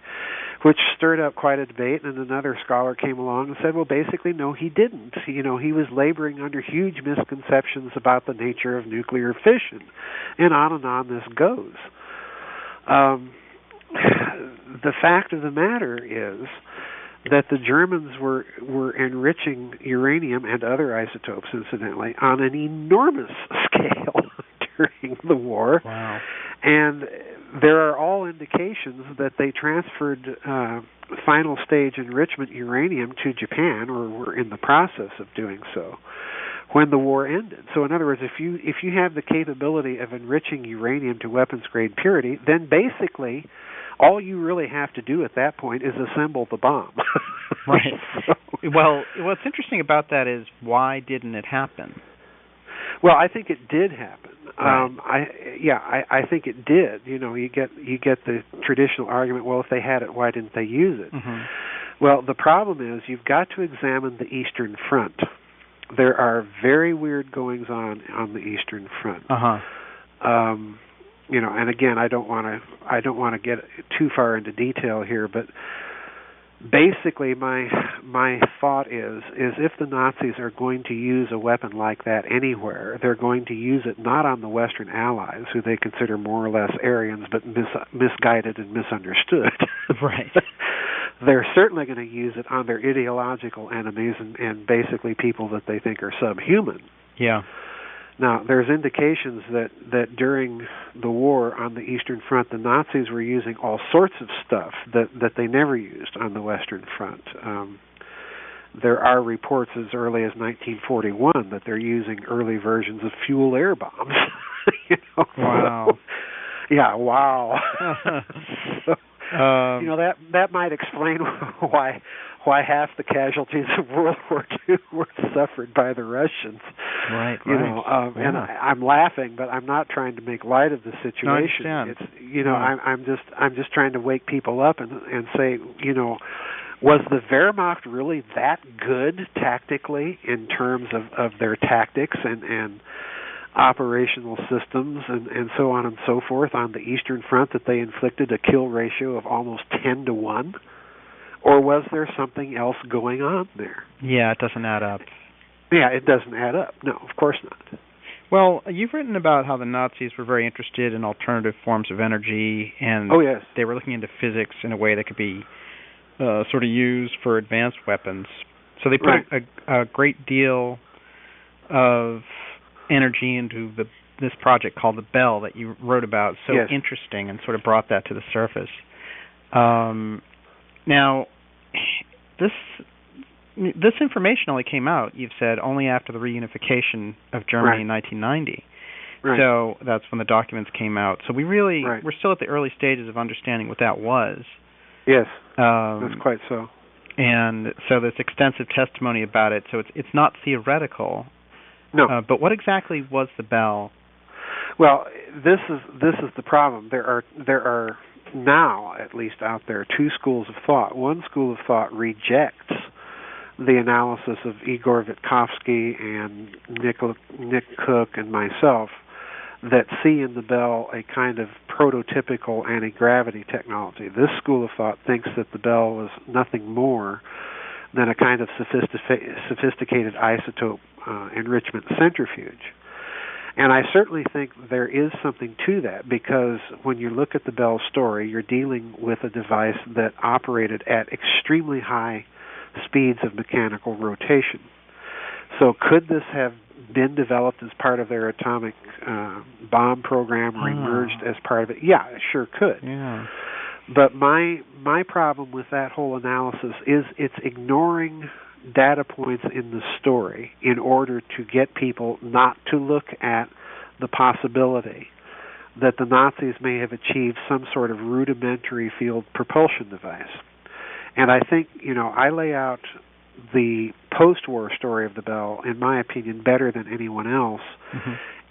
S2: which stirred up quite a debate. And another scholar came along and said, well, basically, no, he didn't. He was laboring under huge misconceptions about the nature of nuclear fission, and on this goes. The fact of the matter is that the Germans were enriching uranium and other isotopes, incidentally, on an enormous scale during the war.
S3: Wow.
S2: And there are all indications that they transferred final stage enrichment uranium to Japan, or were in the process of doing so, when the war ended. So in other words, if you have the capability of enriching uranium to weapons grade purity, then basically all you really have to do at that point is assemble the bomb.
S3: Right.
S2: So,
S3: well, what's interesting about that is, why didn't it happen?
S2: Well, I think it did happen.
S3: Right.
S2: I think it did. You get the traditional argument, well, if they had it, why didn't they use it?
S3: Mm-hmm.
S2: Well, the problem is you've got to examine the Eastern Front. There are very weird goings on the Eastern Front. And again, I don't want to get too far into detail here, but basically my thought is if the Nazis are going to use a weapon like that anywhere, they're going to use it not on the Western Allies, who they consider more or less Aryans, but misguided and misunderstood.
S3: Right.
S2: They're certainly going to use it on their ideological enemies and basically people that they think are subhuman.
S3: Yeah.
S2: Now, there's indications that during the war on the Eastern Front, the Nazis were using all sorts of stuff that they never used on the Western Front. There are reports as early as 1941 that they're using early versions of fuel air bombs.
S3: Wow.
S2: Yeah, wow. So, that might explain why half the casualties of World War II were suffered by the Russians.
S3: Right.
S2: And I'm laughing, but I'm not trying to make light of the situation.
S3: No, I understand.
S2: It's I'm just trying to wake people up and say, was the Wehrmacht really that good tactically in terms of their tactics and operational systems and so on and so forth on the Eastern Front, that they inflicted a kill ratio of almost 10 to 1? Or was there something else going on there?
S3: Yeah, it doesn't add up.
S2: Yeah, it doesn't add up. No, of course not.
S3: Well, you've written about how the Nazis were very interested in alternative forms of energy, and
S2: yes,
S3: they were looking into physics in a way that could be sort of used for advanced weapons. So they put a great deal of energy into this project called the Bell that you wrote about. So
S2: yes.
S3: Interesting, and sort of brought that to the surface. Now, this information only came out, you've said, only after the reunification of Germany in 1990.
S2: Right.
S3: So that's when the documents came out. So we really we're still at the early stages of understanding what that was.
S2: Yes, that's quite so.
S3: And so there's extensive testimony about it. So it's not theoretical.
S2: No.
S3: But what exactly was the Bell?
S2: Well, this is the problem. There are now, at least out there, two schools of thought. One school of thought rejects the analysis of Igor Vitkovsky and Nick Cook and myself that see in the Bell a kind of prototypical anti-gravity technology. This school of thought thinks that the Bell was nothing more than a kind of sophisticated isotope enrichment centrifuge. And I certainly think there is something to that, because when you look at the Bell story, you're dealing with a device that operated at extremely high speeds of mechanical rotation. So could this have been developed as part of their atomic bomb program or emerged as part of it? Yeah, it sure could.
S3: Yeah.
S2: But my problem with that whole analysis is it's ignoring data points in the story in order to get people not to look at the possibility that the Nazis may have achieved some sort of rudimentary field propulsion device. And I think, I lay out the post-war story of the Bell, in my opinion, better than anyone else,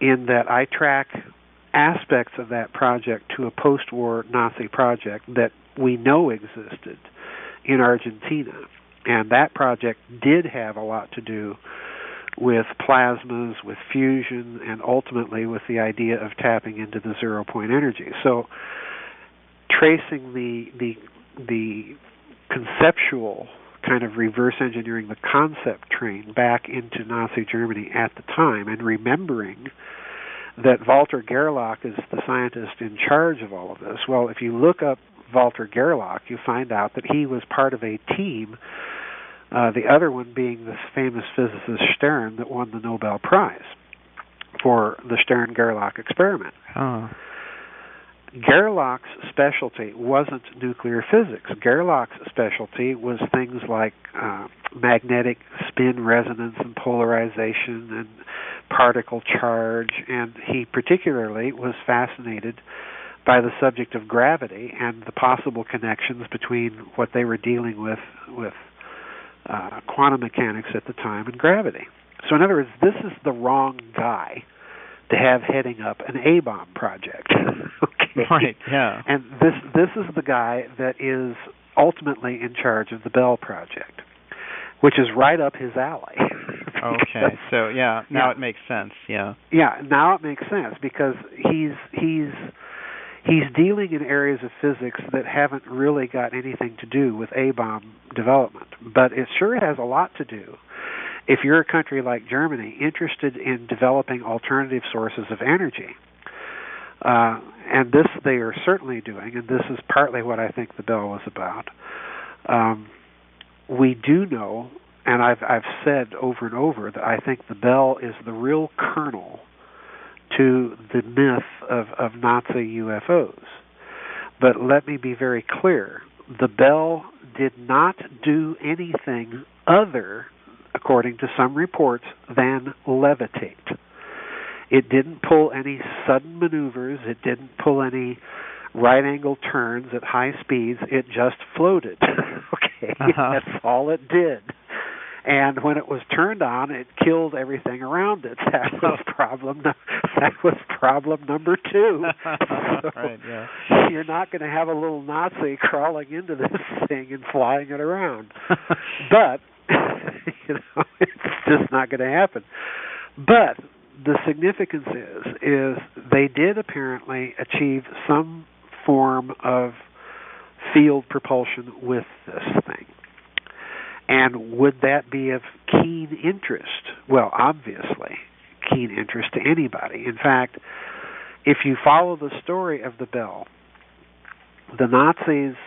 S2: in that I track aspects of that project to a post-war Nazi project that we know existed in Argentina. And that project did have a lot to do with plasmas, with fusion, and ultimately with the idea of tapping into the zero-point energy. So tracing the conceptual kind of reverse engineering the concept train back into Nazi Germany at the time, and remembering that Walter Gerlach is the scientist in charge of all of this. Well, if you look up Walter Gerlach, you find out that he was part of a team, the other one being this famous physicist Stern that won the Nobel Prize for the Stern-Gerlach experiment.
S3: Oh.
S2: Gerlach's specialty wasn't nuclear physics. Gerlach's specialty was things like magnetic spin resonance and polarization and particle charge, and he particularly was fascinated by the subject of gravity and the possible connections between what they were dealing with quantum mechanics at the time and gravity. So in other words, this is the wrong guy to have heading up an A-bomb project. Okay.
S3: Right, yeah.
S2: And this is the guy that is ultimately in charge of the Bell Project, which is right up his alley.
S3: Okay, so now it makes sense, yeah.
S2: Yeah, now it makes sense because he's dealing in areas of physics that haven't really got anything to do with A-bomb development, but it sure has a lot to do if you're a country like Germany interested in developing alternative sources of energy. And this they are certainly doing, and this is partly what I think the Bell was about. We do know, and I've said over and over, that I think the Bell is the real kernel to the myth of Nazi UFOs. But let me be very clear. The Bell did not do anything other, according to some reports, than levitate. It didn't pull any sudden maneuvers. It didn't pull any right-angle turns at high speeds. It just floated. Okay, That's all it did. And when it was turned on, it killed everything around it. That was problem number 2. So
S3: right, yeah.
S2: You're not going to have a little Nazi crawling into this thing and flying it around. But it's just not going to happen. But the significance is they did apparently achieve some form of field propulsion with this thing. And would that be of keen interest? Well, obviously, keen interest to anybody. In fact, if you follow the story of the Bell, the Nazis,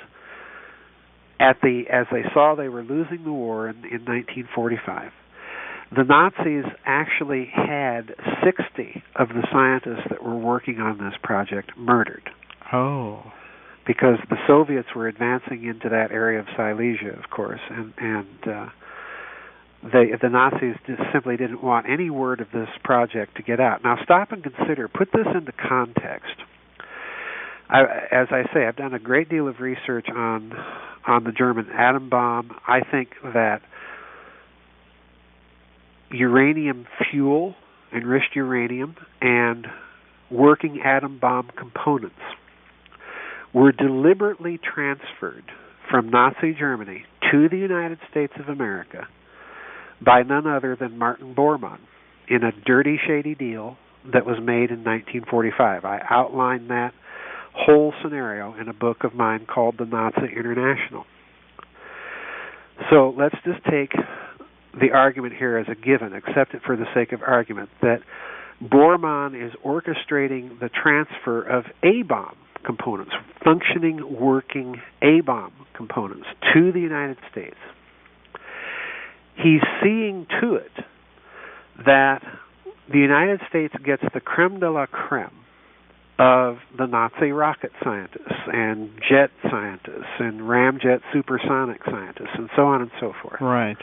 S2: as they saw they were losing the war in 1945, the Nazis actually had 60 of the scientists that were working on this project murdered.
S3: Oh.
S2: Because the Soviets were advancing into that area of Silesia, of course, and the Nazis just simply didn't want any word of this project to get out. Now, stop and consider. Put this into context. As I say, I've done a great deal of research on the German atom bomb. I think that uranium fuel, enriched uranium, and working atom bomb components were deliberately transferred from Nazi Germany to the United States of America by none other than Martin Bormann in a dirty, shady deal that was made in 1945. I outlined that whole scenario in a book of mine called The Nazi International. So let's just take the argument here as a given, accept it for the sake of argument, that Bormann is orchestrating the transfer of A-bomb components, functioning, working A-bomb components to the United States. He's seeing to it that the United States gets the creme de la creme of the Nazi rocket scientists and jet scientists and ramjet supersonic scientists and so on and so forth.
S3: Right.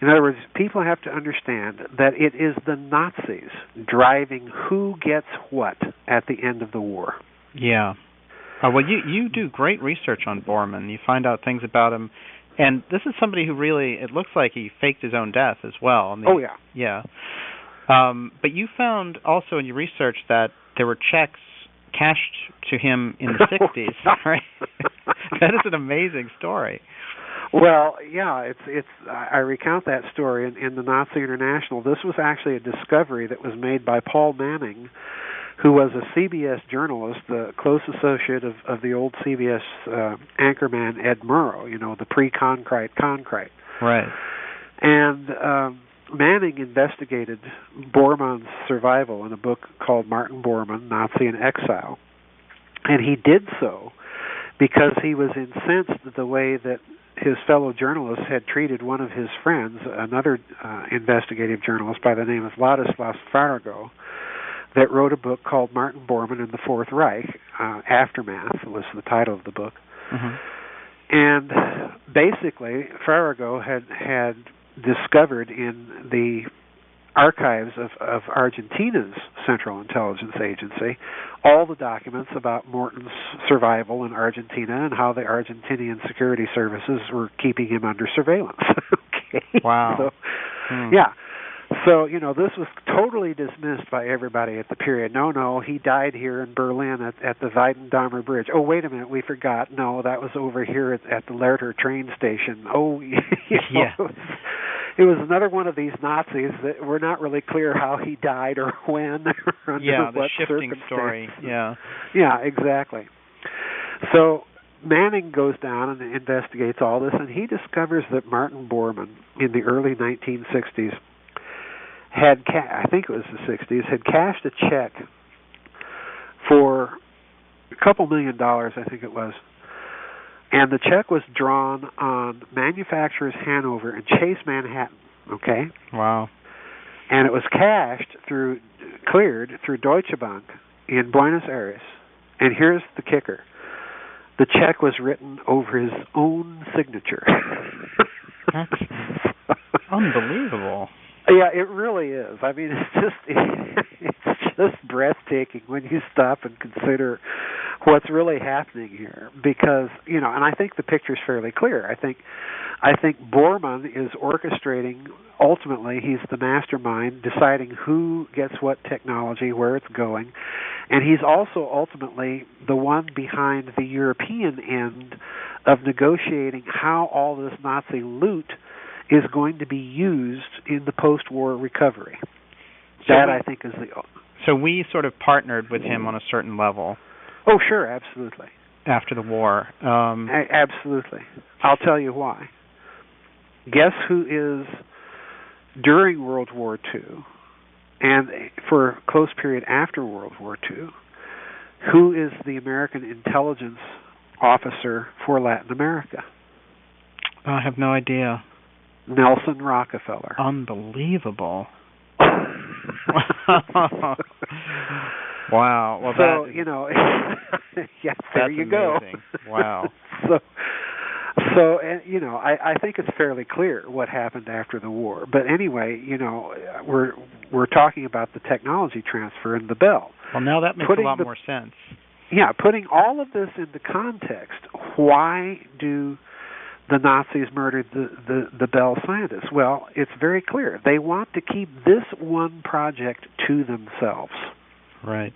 S2: In other words, people have to understand that it is the Nazis driving who gets what at the end of the war.
S3: Yeah. Well, you do great research on Bormann. You find out things about him. And this is somebody who really, it looks like he faked his own death as well.
S2: Oh, yeah.
S3: Yeah. But you found also in your research that there were checks cashed to him in the 60s, right? That is an amazing story.
S2: Well, yeah, it's. I recount that story in the Nazi International. This was actually a discovery that was made by Paul Manning, who was a CBS journalist, the close associate of the old CBS anchorman Ed Murrow. You know, the pre-Concrete.
S3: Right.
S2: And Manning investigated Bormann's survival in a book called Martin Bormann, Nazi in Exile. And he did so because he was incensed at the way that his fellow journalists had treated one of his friends, another investigative journalist by the name of Ladislas Farrell, that wrote a book called Martin Bormann and the Fourth Reich, Aftermath was the title of the book.
S3: Mm-hmm.
S2: And basically, Farrago had discovered in the archives of Argentina's Central Intelligence Agency all the documents about Morton's survival in Argentina and how the Argentinian security services were keeping him under surveillance. Okay.
S3: Wow.
S2: So, yeah. So, you know, this was totally dismissed by everybody at the period. No, he died here in Berlin at the Weidendammer Bridge. Oh, wait a minute, we forgot. No, that was over here at the Lehrter train station. Oh,
S3: yeah.
S2: It was another one of these Nazis that were not really clear how he died or when or under
S3: the
S2: what
S3: shifting story. Yeah.
S2: Yeah, exactly. So Manning goes down and investigates all this, and he discovers that Martin Bormann in the early 1960s had, I think it was the 60s, had cashed a check for a couple $1 million, I think it was. And the check was drawn on Manufacturers Hanover and Chase Manhattan, okay?
S3: Wow.
S2: And it was cleared through Deutsche Bank in Buenos Aires. And here's the kicker. The check was written over his own signature.
S3: That's unbelievable.
S2: Yeah, it really is. I mean, it's just breathtaking when you stop and consider what's really happening here. Because, you know, and I think the picture's fairly clear. I think Bormann is orchestrating. Ultimately, he's the mastermind, deciding who gets what technology, where it's going, and he's also ultimately the one behind the European end of negotiating how all this Nazi loot is going to be used in the post-war recovery. I think, is the...
S3: So we sort of partnered with him on a certain level.
S2: Oh, sure, absolutely.
S3: After the war.
S2: Absolutely. I'll tell you why. Guess who is, during World War II, and for a close period after World War II, who is the American intelligence officer for Latin America?
S3: I have no idea.
S2: Nelson Rockefeller.
S3: Unbelievable. Wow. Well,
S2: so, you know, yes, there you go.
S3: Wow.
S2: So, and, you know, I think it's fairly clear what happened after the war. But anyway, you know, we're talking about the technology transfer in the Bell.
S3: Well, now that makes a lot more sense.
S2: Yeah, putting all of this into context, why do the Nazis murdered the Bell scientists? Well, it's very clear. They want to keep this one project to themselves.
S3: Right.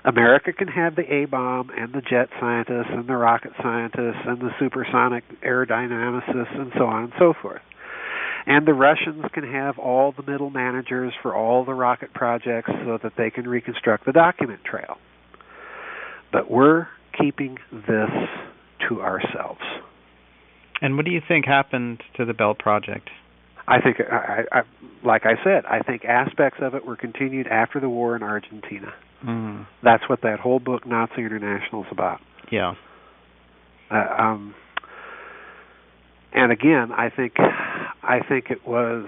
S2: America can have the A-bomb and the jet scientists and the rocket scientists and the supersonic aerodynamicists and so on and so forth. And the Russians can have all the middle managers for all the rocket projects so that they can reconstruct the document trail. But we're keeping this to ourselves.
S3: And what do you think happened to the Bell Project?
S2: I think, like I said, I think aspects of it were continued after the war in Argentina.
S3: Mm.
S2: That's what that whole book, Nazi International, is about.
S3: Yeah.
S2: And again, I think it was.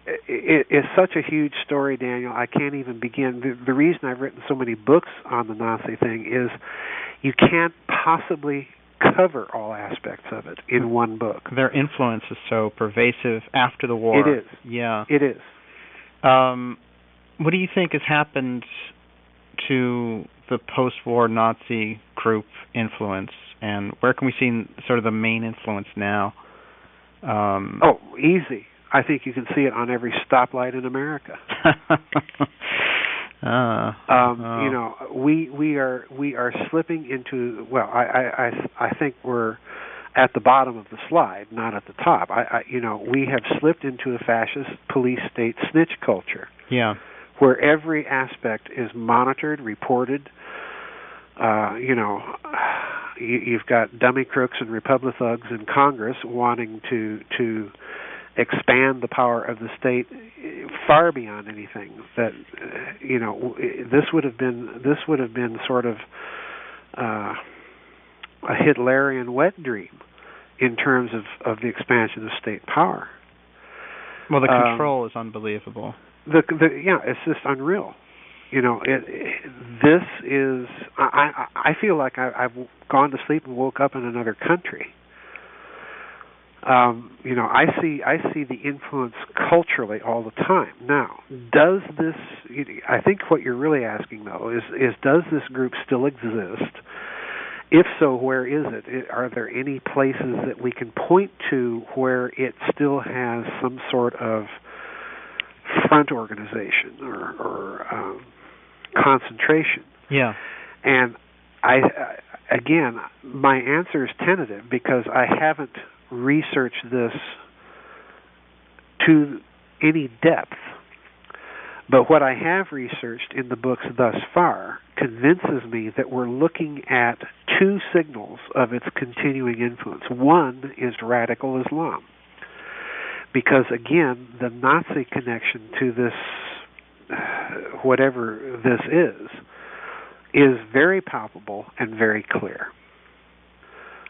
S2: It's such a huge story, Daniel. I can't even begin. The reason I've written so many books on the Nazi thing is you can't possibly cover all aspects of it in one book.
S3: Their influence is so pervasive after the war.
S2: It is.
S3: Yeah.
S2: It is.
S3: What do you think has happened to the post-war Nazi group influence, and where can we see sort of the main influence now?
S2: Easy. I think you can see it on every stoplight in America. You know, we are slipping into. Well, I think we're at the bottom of the slide, not at the top. We have slipped into a fascist police state snitch culture.
S3: Yeah.
S2: Where every aspect is monitored, reported. You've got dummy crooks and Republic thugs in Congress wanting to expand the power of the state far beyond anything that this would have been sort of a Hitlerian wet dream in terms of the expansion of state power.
S3: Well, the control is unbelievable.
S2: It's just unreal. This is. I feel like I've gone to sleep and woke up in another country. I see the influence culturally all the time. Now, does this? I think what you're really asking though is does this group still exist? If so, where is it? Are there any places that we can point to where it still has some sort of front organization or concentration?
S3: Yeah.
S2: And again, my answer is tentative because I haven't researched this to any depth. But what I have researched in the books thus far convinces me that we're looking at two signals of its continuing influence. One is radical Islam. Because, again, the Nazi connection to this, whatever this is very palpable and very clear.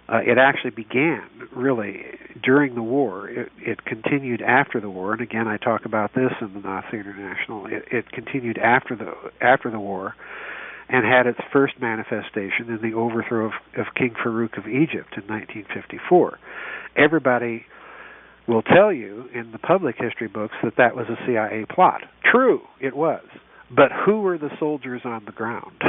S2: It actually began, really, during the war. It continued after the war, and again, I talk about this in the Nazi International. It continued after the war and had its first manifestation in the overthrow of King Farouk of Egypt in 1954. Everybody will tell you in the public history books that was a CIA plot. True, it was. But who were the soldiers on the ground?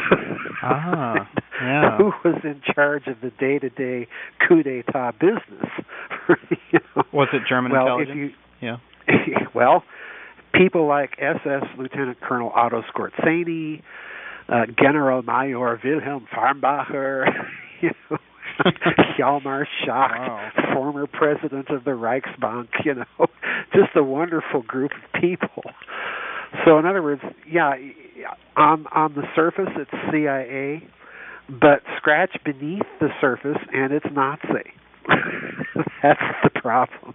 S3: Yeah.
S2: Who was in charge of the day-to-day coup d'etat business?
S3: Was it German intelligence? Yeah.
S2: Well, people like SS Lieutenant Colonel Otto Skorzeny, General Major Wilhelm Farnbacher, Hjalmar Schacht, former president of the Reichsbank, just a wonderful group of people. So in other words, on the surface it's CIA, but scratch beneath the surface and it's Nazi. That's the problem.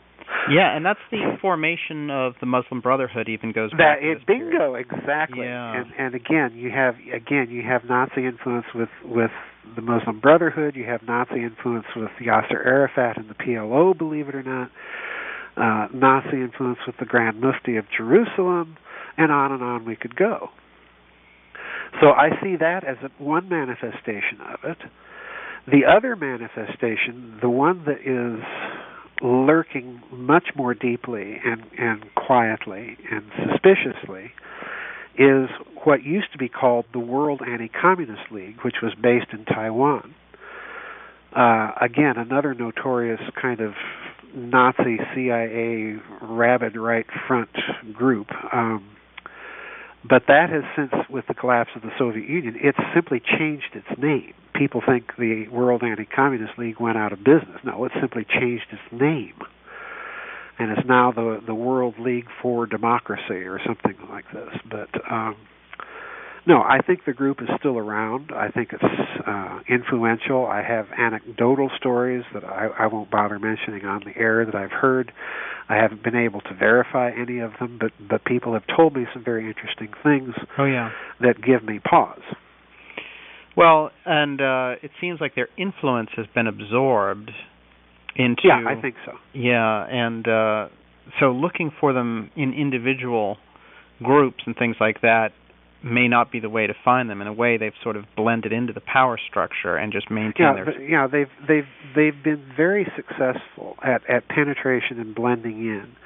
S3: Yeah, and that's the formation of the Muslim Brotherhood even goes back to this
S2: bingo,
S3: period.
S2: Exactly.
S3: Yeah.
S2: And again you have Nazi influence with the Muslim Brotherhood, you have Nazi influence with Yasser Arafat and the PLO, believe it or not, Nazi influence with the Grand Mufti of Jerusalem, and on we could go. So I see that as one manifestation of it. The other manifestation, the one that is lurking much more deeply and quietly and suspiciously, is what used to be called the World Anti-Communist League, which was based in Taiwan. Again, another notorious kind of Nazi CIA rabid right front group. But that has since, with the collapse of the Soviet Union, it's simply changed its name. People think the World Anti-Communist League went out of business. No, it simply changed its name. And it's now the World League for Democracy or something like this. But no, I think the group is still around. I think it's influential. I have anecdotal stories that I won't bother mentioning on the air that I've heard. I haven't been able to verify any of them, but people have told me some very interesting things that give me pause.
S3: Well, and it seems like their influence has been absorbed into...
S2: Yeah, I think so.
S3: Yeah, and so looking for them in individual groups and things like that may not be the way to find them. In a way, they've sort of blended into the power structure and just maintained their...
S2: They've been very successful at penetration and blending in.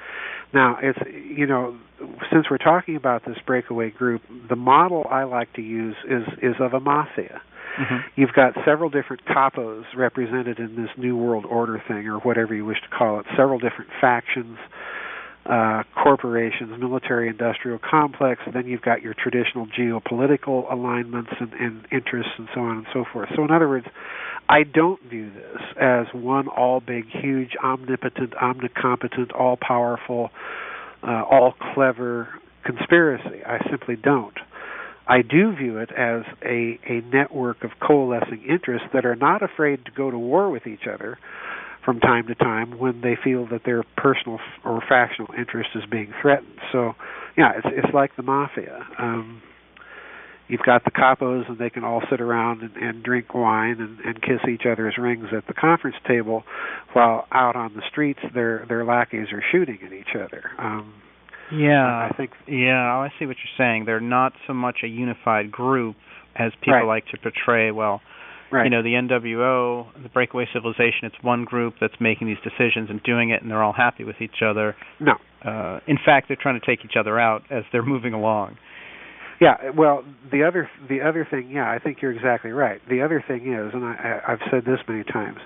S2: Now, it's since we're talking about this breakaway group, the model I like to use is of a mafia. Mm-hmm. You've got several different capos represented in this New World Order thing, or whatever you wish to call it, several different factions. corporations, military-industrial complex, and then you've got your traditional geopolitical alignments and interests and so on and so forth. So in other words, I don't view this as one all-big, huge, omnipotent, omnicompetent, all-powerful, all-clever conspiracy. I simply don't. I do view it as a network of coalescing interests that are not afraid to go to war with each other from time to time when they feel that their personal or factional interest is being threatened. So, yeah, it's like the mafia. You've got the capos, and they can all sit around and drink wine and kiss each other's rings at the conference table, while out on the streets their lackeys are shooting at each other.
S3: I see what you're saying. They're not so much a unified group as people like to portray. Well, the NWO, the Breakaway Civilization, it's one group that's making these decisions and doing it, and they're all happy with each other.
S2: No.
S3: In fact, they're trying to take each other out as they're moving along.
S2: Yeah, well, the other thing, I think you're exactly right. The other thing is, and I've said this many times,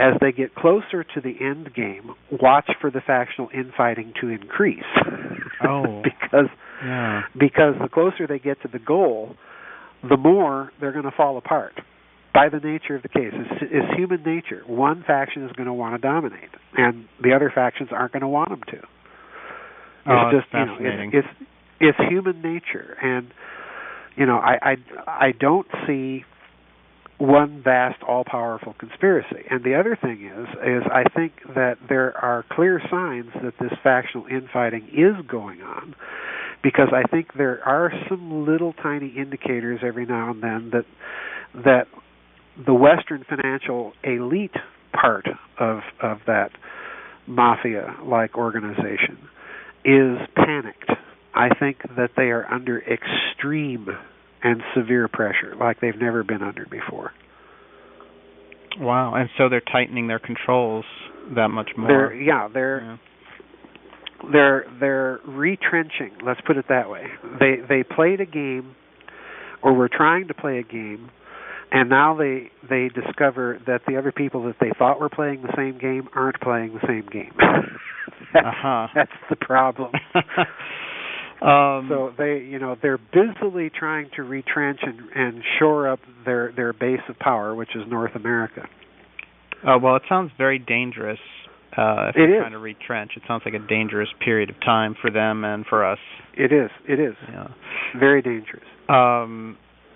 S2: as they get closer to the end game, watch for the factional infighting to increase.
S3: Oh.
S2: because the closer they get to the goal, the more they're going to fall apart. By the nature of the case, it's human nature. One faction is going to want to dominate, and the other factions aren't going to want them to.
S3: It's just fascinating.
S2: It's human nature, and I don't see one vast, all-powerful conspiracy. And the other thing is I think that there are clear signs that this factional infighting is going on, because I think there are some little tiny indicators every now and then that the Western financial elite part of that mafia-like organization is panicked. I think that they are under extreme and severe pressure like they've never been under before.
S3: Wow, and so they're tightening their controls that much more.
S2: They're retrenching, let's put it that way. They played a game, or were trying to play a game, and now they discover that the other people that they thought were playing the same game aren't playing the same game. That's the problem. So they're busily trying to retrench and shore up their base of power, which is North America.
S3: Well, it sounds very dangerous. If they're trying to retrench, it sounds like a dangerous period of time for them and for us.
S2: It is.
S3: Yeah.
S2: Very dangerous.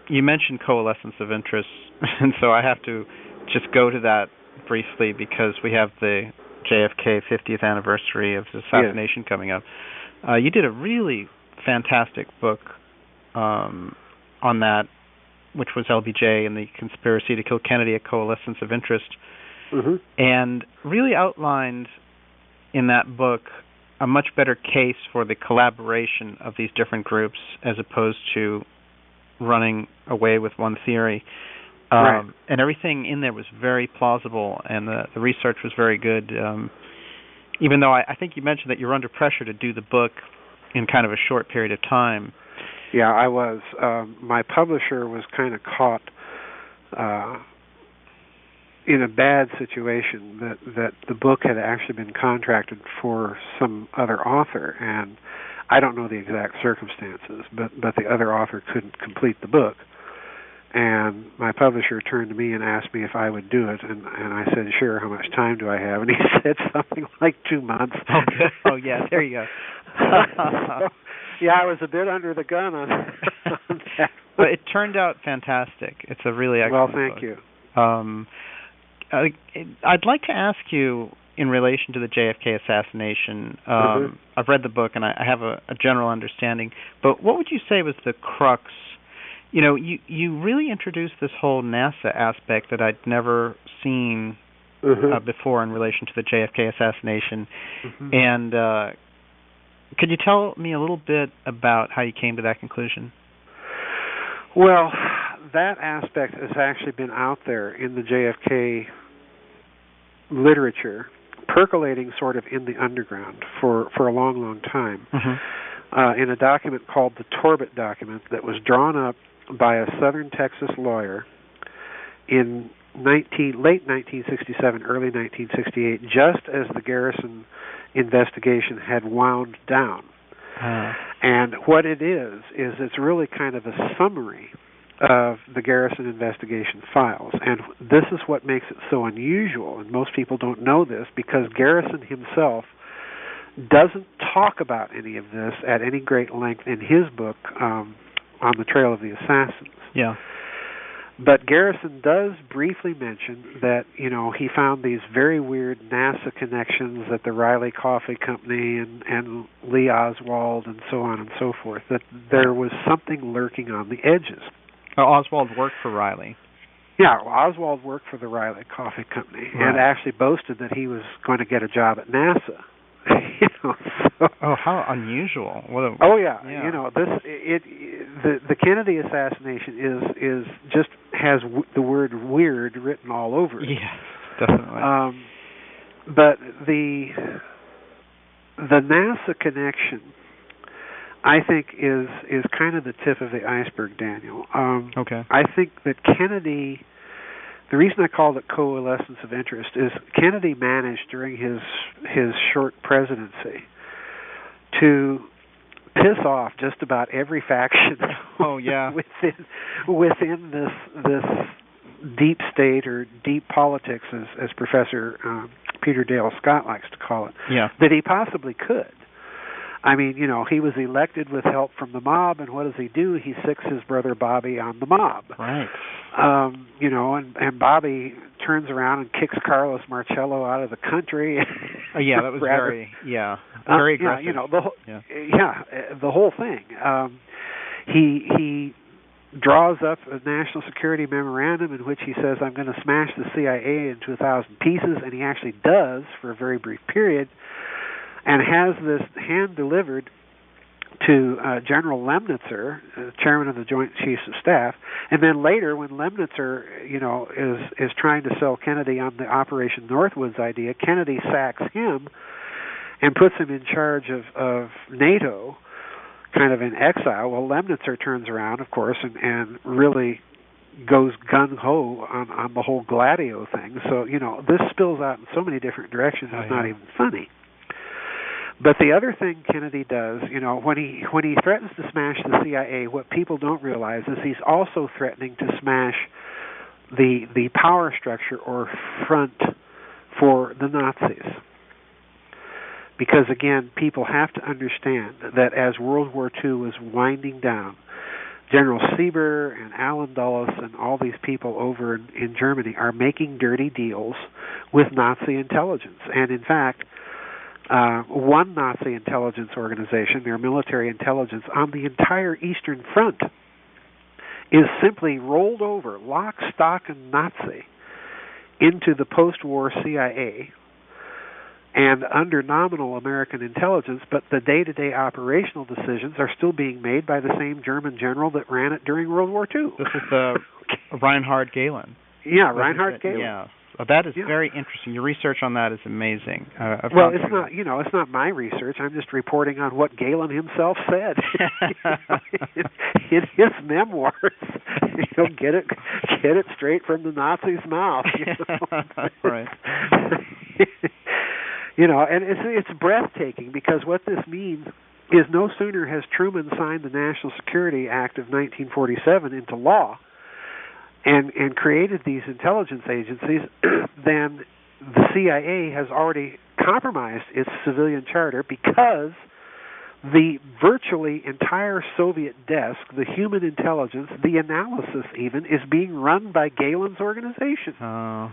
S3: You mentioned Coalescence of Interests, and so I have to just go to that briefly because we have the JFK 50th anniversary of his assassination coming up. You did a really fantastic book on that, which was LBJ and the Conspiracy to Kill Kennedy, a Coalescence of Interest, and really outlined in that book a much better case for the collaboration of these different groups as opposed to running away with one theory. And everything in there was very plausible, and the research was very good. Even though I think you mentioned that you were under pressure to do the book in kind of a short period of time.
S2: Yeah, I was. My publisher was kind of caught in a bad situation that the book had actually been contracted for some other author, and I don't know the exact circumstances, but the other author couldn't complete the book. And my publisher turned to me and asked me if I would do it, and I said, sure, how much time do I have? And he said something like 2 months.
S3: Oh, yeah, there you go.
S2: So, I was a bit under the gun on that.
S3: But it turned out fantastic. It's a really excellent
S2: book. Well, thank
S3: you. I'd like to ask you, in relation to the JFK assassination, I've read the book and I have a general understanding, but what would you say was the crux? You really introduced this whole NASA aspect that I'd never seen before in relation to the JFK assassination. And could you tell me a little bit about how you came to that conclusion?
S2: Well, that aspect has actually been out there in the JFK literature, percolating sort of in the underground for a long, long time, in a document called the Torbett document that was drawn up by a Southern Texas lawyer in late 1967, early 1968, just as the Garrison investigation had wound down. And what it is it's really kind of a summary of the Garrison investigation files. And this is what makes it so unusual, and most people don't know this, because Garrison himself doesn't talk about any of this at any great length in his book, On the Trail of the Assassins.
S3: Yeah.
S2: But Garrison does briefly mention that, he found these very weird NASA connections at the Riley Coffee Company and Lee Oswald and so on and so forth, that there was something lurking on the edges.
S3: Oswald worked for Riley.
S2: Yeah, Oswald worked for the Riley Coffee Company and actually boasted that he was going to get a job at NASA.
S3: How unusual!
S2: The Kennedy assassination is just has the word weird written all over it.
S3: Yes, definitely.
S2: But the NASA connection, I think, is kind of the tip of the iceberg, Daniel.
S3: Okay.
S2: I think that Kennedy. The reason I called it Coalescence of Interest is Kennedy managed during his short presidency to piss off just about every faction within this deep state or deep politics, as Professor Peter Dale Scott likes to call it, that he possibly could. I mean, he was elected with help from the mob, and what does he do? He sicks his brother Bobby on the mob.
S3: Right.
S2: And Bobby turns around and kicks Carlos Marcello out of the country.
S3: That was very aggressive.
S2: The whole thing. He draws up a national security memorandum in which he says, I'm going to smash the CIA into 1,000 pieces, and he actually does for a very brief period, and has this hand-delivered to General Lemnitzer, chairman of the Joint Chiefs of Staff, and then later when Lemnitzer, is trying to sell Kennedy on the Operation Northwoods idea, Kennedy sacks him and puts him in charge of NATO, kind of in exile. Well, Lemnitzer turns around, of course, and really goes gung-ho on the whole Gladio thing. So, this spills out in so many different directions, it's not even funny. But the other thing Kennedy does, when he threatens to smash the CIA, what people don't realize is he's also threatening to smash the power structure or front for the Nazis. Because, again, people have to understand that as World War II was winding down, General Sieber and Allen Dulles and all these people over in Germany are making dirty deals with Nazi intelligence. And, in fact, one Nazi intelligence organization, their military intelligence, on the entire Eastern Front is simply rolled over, lock, stock, and Nazi, into the post-war CIA and under nominal American intelligence, but the day-to-day operational decisions are still being made by the same German general that ran it during World War II.
S3: This is Reinhard Gehlen.
S2: Yeah, Reinhard Gehlen.
S3: Yeah. That is very interesting. Your research on that is amazing.
S2: It's not my research. I'm just reporting on what Gehlen himself said in his memoirs. Get it straight from the Nazi's mouth.
S3: Right.
S2: And it's breathtaking, because what this means is no sooner has Truman signed the National Security Act of 1947 into law and created these intelligence agencies, then the CIA has already compromised its civilian charter, because the virtually entire Soviet desk, the human intelligence, the analysis even, is being run by Gehlen's organization.
S3: Oh.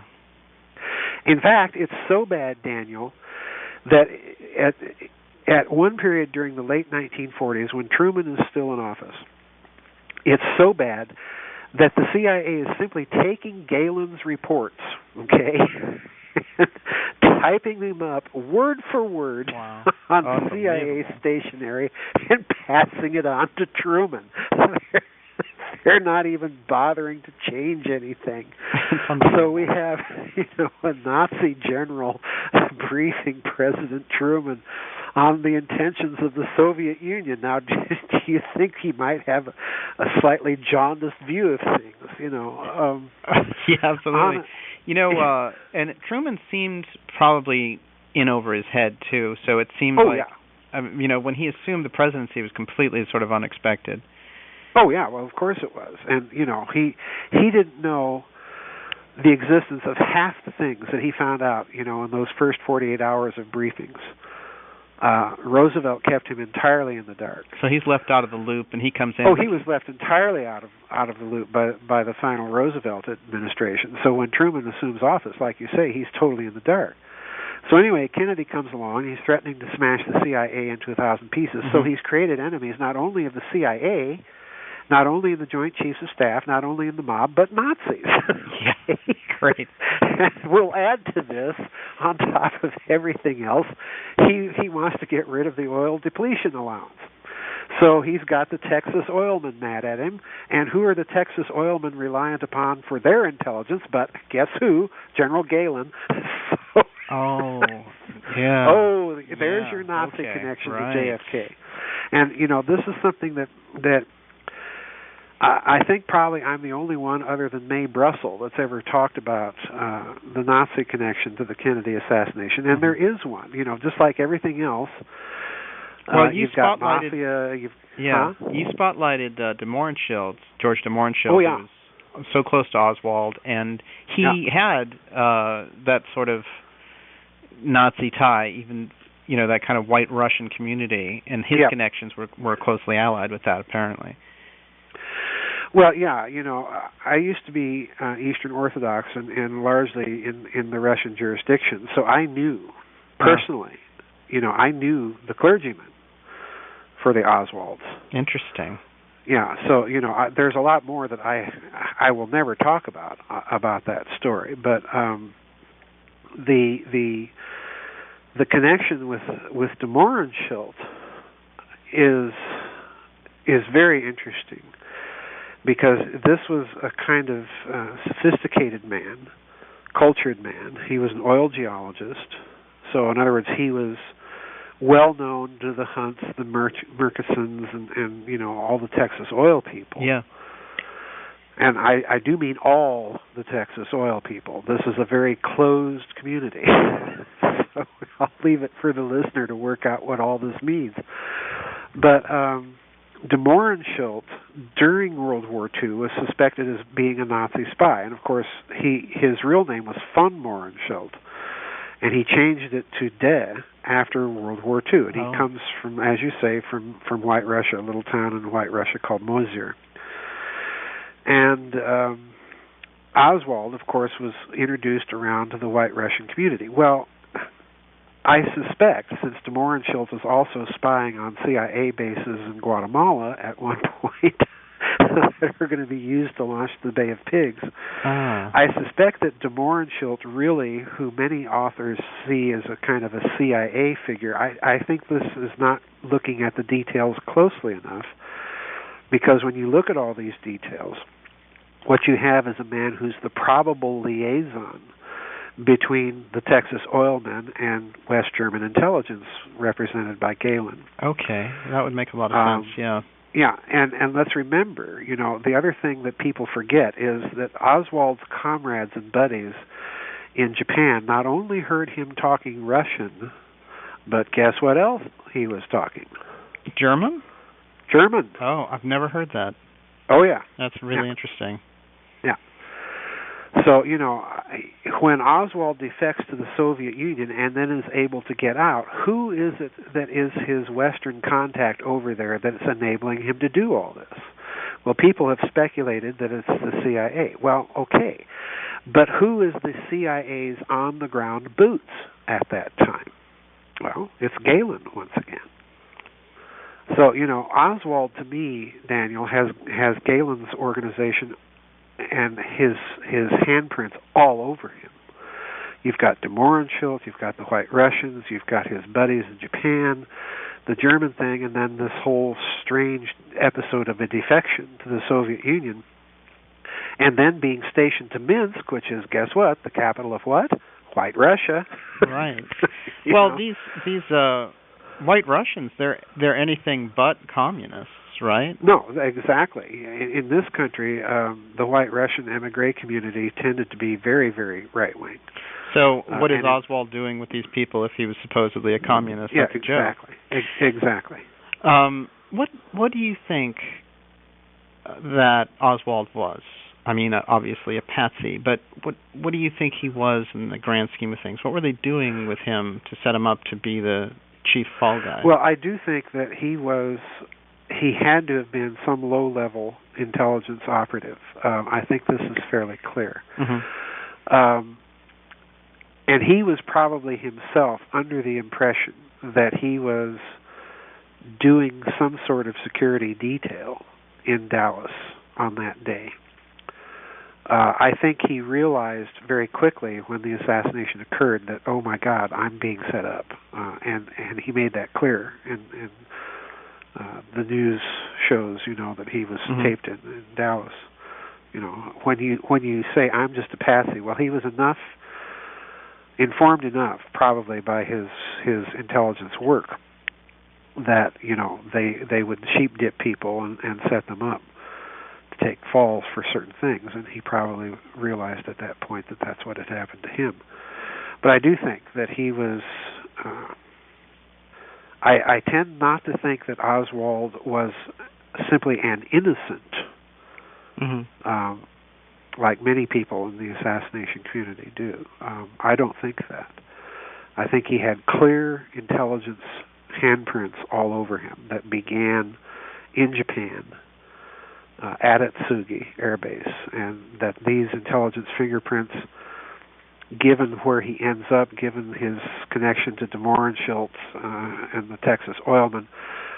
S2: In fact, it's so bad, Daniel, that at one period during the late 1940s, when Truman is still in office, it's so bad that the CIA is simply taking Gehlen's reports, typing them up word for word on CIA stationery and passing it on to Truman. They're not even bothering to change anything. So we have, a Nazi general briefing President Truman on the intentions of the Soviet Union. Now, do you think he might have a slightly jaundiced view of things?
S3: Yeah, absolutely. And Truman seemed probably in over his head too. So it seemed when he assumed the presidency, it was completely sort of unexpected.
S2: Oh yeah, well of course it was, and he didn't know the existence of half the things that he found out, in those first 48 hours of briefings. Roosevelt kept him entirely in the dark.
S3: So he's left out of the loop, and he comes in.
S2: Oh, he was left entirely out of the loop by the final Roosevelt administration. So when Truman assumes office, like you say, he's totally in the dark. So anyway, Kennedy comes along. He's threatening to smash the CIA into 1,000 pieces. Mm-hmm. So he's created enemies not only of the CIA, not only in the Joint Chiefs of Staff, not only in the mob, but Nazis.
S3: Yeah, great.
S2: And we'll add to this, on top of everything else, he wants to get rid of the oil depletion allowance. So he's got the Texas oilmen mad at him. And who are the Texas oilmen reliant upon for their intelligence? But guess who? General Galen.
S3: Oh, yeah.
S2: Oh, there's your Nazi connection to JFK. And, this is something that I think probably I'm the only one other than Mae Brussel that's ever talked about the Nazi connection to the Kennedy assassination. And there is one, just like everything else.
S3: Well,
S2: you've got mafia.
S3: You spotlighted George de Mohrenschildt,
S2: who was
S3: so close to Oswald, and he had that sort of Nazi tie, even that kind of white Russian community, and his connections were closely allied with that, apparently.
S2: Well, yeah, I used to be Eastern Orthodox and largely in the Russian jurisdiction, so I knew personally, I knew the clergymen for the Oswalds.
S3: Interesting.
S2: Yeah, so there's a lot more that I will never talk about that story, but the connection with de Mohrenschildt is very interesting, because this was a kind of sophisticated man, cultured man. He was an oil geologist, so in other words, he was well known to the Hunts, the Murchisons, and all the Texas oil people.
S3: Yeah.
S2: And I do mean all the Texas oil people. This is a very closed community. So I'll leave it for the listener to work out what all this means. But de Mohrenschildt, during World War II, was suspected as being a Nazi spy. And, of course, his real name was von Mohrenschildt. And he changed it to De after World War II. And he comes from, as you say, from White Russia, a little town in White Russia called Mozyr. And Oswald, of course, was introduced around to the White Russian community. Well, I suspect, since de Mohrenschildt was also spying on CIA bases in Guatemala at one point that are going to be used to launch the Bay of Pigs, I suspect that de Mohrenschildt really, who many authors see as a kind of a CIA figure, I think this is not looking at the details closely enough, because when you look at all these details, what you have is a man who's the probable liaison between the Texas oilmen and West German intelligence, represented by Galen.
S3: Okay, that would make a lot of sense, yeah.
S2: Yeah, and let's remember, the other thing that people forget is that Oswald's comrades and buddies in Japan not only heard him talking Russian, but guess what else he was talking?
S3: German?
S2: German.
S3: Oh, I've never heard that.
S2: Oh, yeah.
S3: That's really interesting.
S2: Yeah. So, when Oswald defects to the Soviet Union and then is able to get out, who is it that is his Western contact over there that's enabling him to do all this? Well, people have speculated that it's the CIA. Well, okay. But who is the CIA's on-the-ground boots at that time? Well, it's Galen once again. So, Oswald, to me, Daniel, has Galen's organization and his handprints all over him. You've got de Mohrenschildt, you've got the White Russians, you've got his buddies in Japan, the German thing, and then this whole strange episode of a defection to the Soviet Union, and then being stationed to Minsk, which is, guess what, the capital of what? White Russia.
S3: Right. Well, these White Russians, they're anything but communists, right?
S2: No, exactly. In this country, the White Russian emigre community tended to be very, very right-wing.
S3: So what is Oswald doing with these people if he was supposedly a communist?
S2: Yeah,
S3: That's a joke.
S2: Exactly.
S3: What do you think that Oswald was? I mean, obviously a patsy, but what do you think he was in the grand scheme of things? What were they doing with him to set him up to be the chief fall guy?
S2: Well, I do think that he had to have been some low-level intelligence operative. I think this is fairly clear.
S3: Mm-hmm.
S2: And he was probably himself under the impression that he was doing some sort of security detail in Dallas on that day. I think he realized very quickly when the assassination occurred that, oh my God, I'm being set up, and he made that clear. And the news shows, that he was taped in Dallas. When you say I'm just a patsy, well, he was informed enough, probably by his intelligence work, that they would sheep dip people and set them up to take falls for certain things, and he probably realized at that point that that's what had happened to him. But I do think that he was. I tend not to think that Oswald was simply an innocent, like many people in the assassination community do. I don't think that. I think he had clear intelligence handprints all over him that began in Japan at Atsugi Air Base, and that these intelligence fingerprints, given where he ends up, given his connection to DeMorenschildt and the Texas oilmen,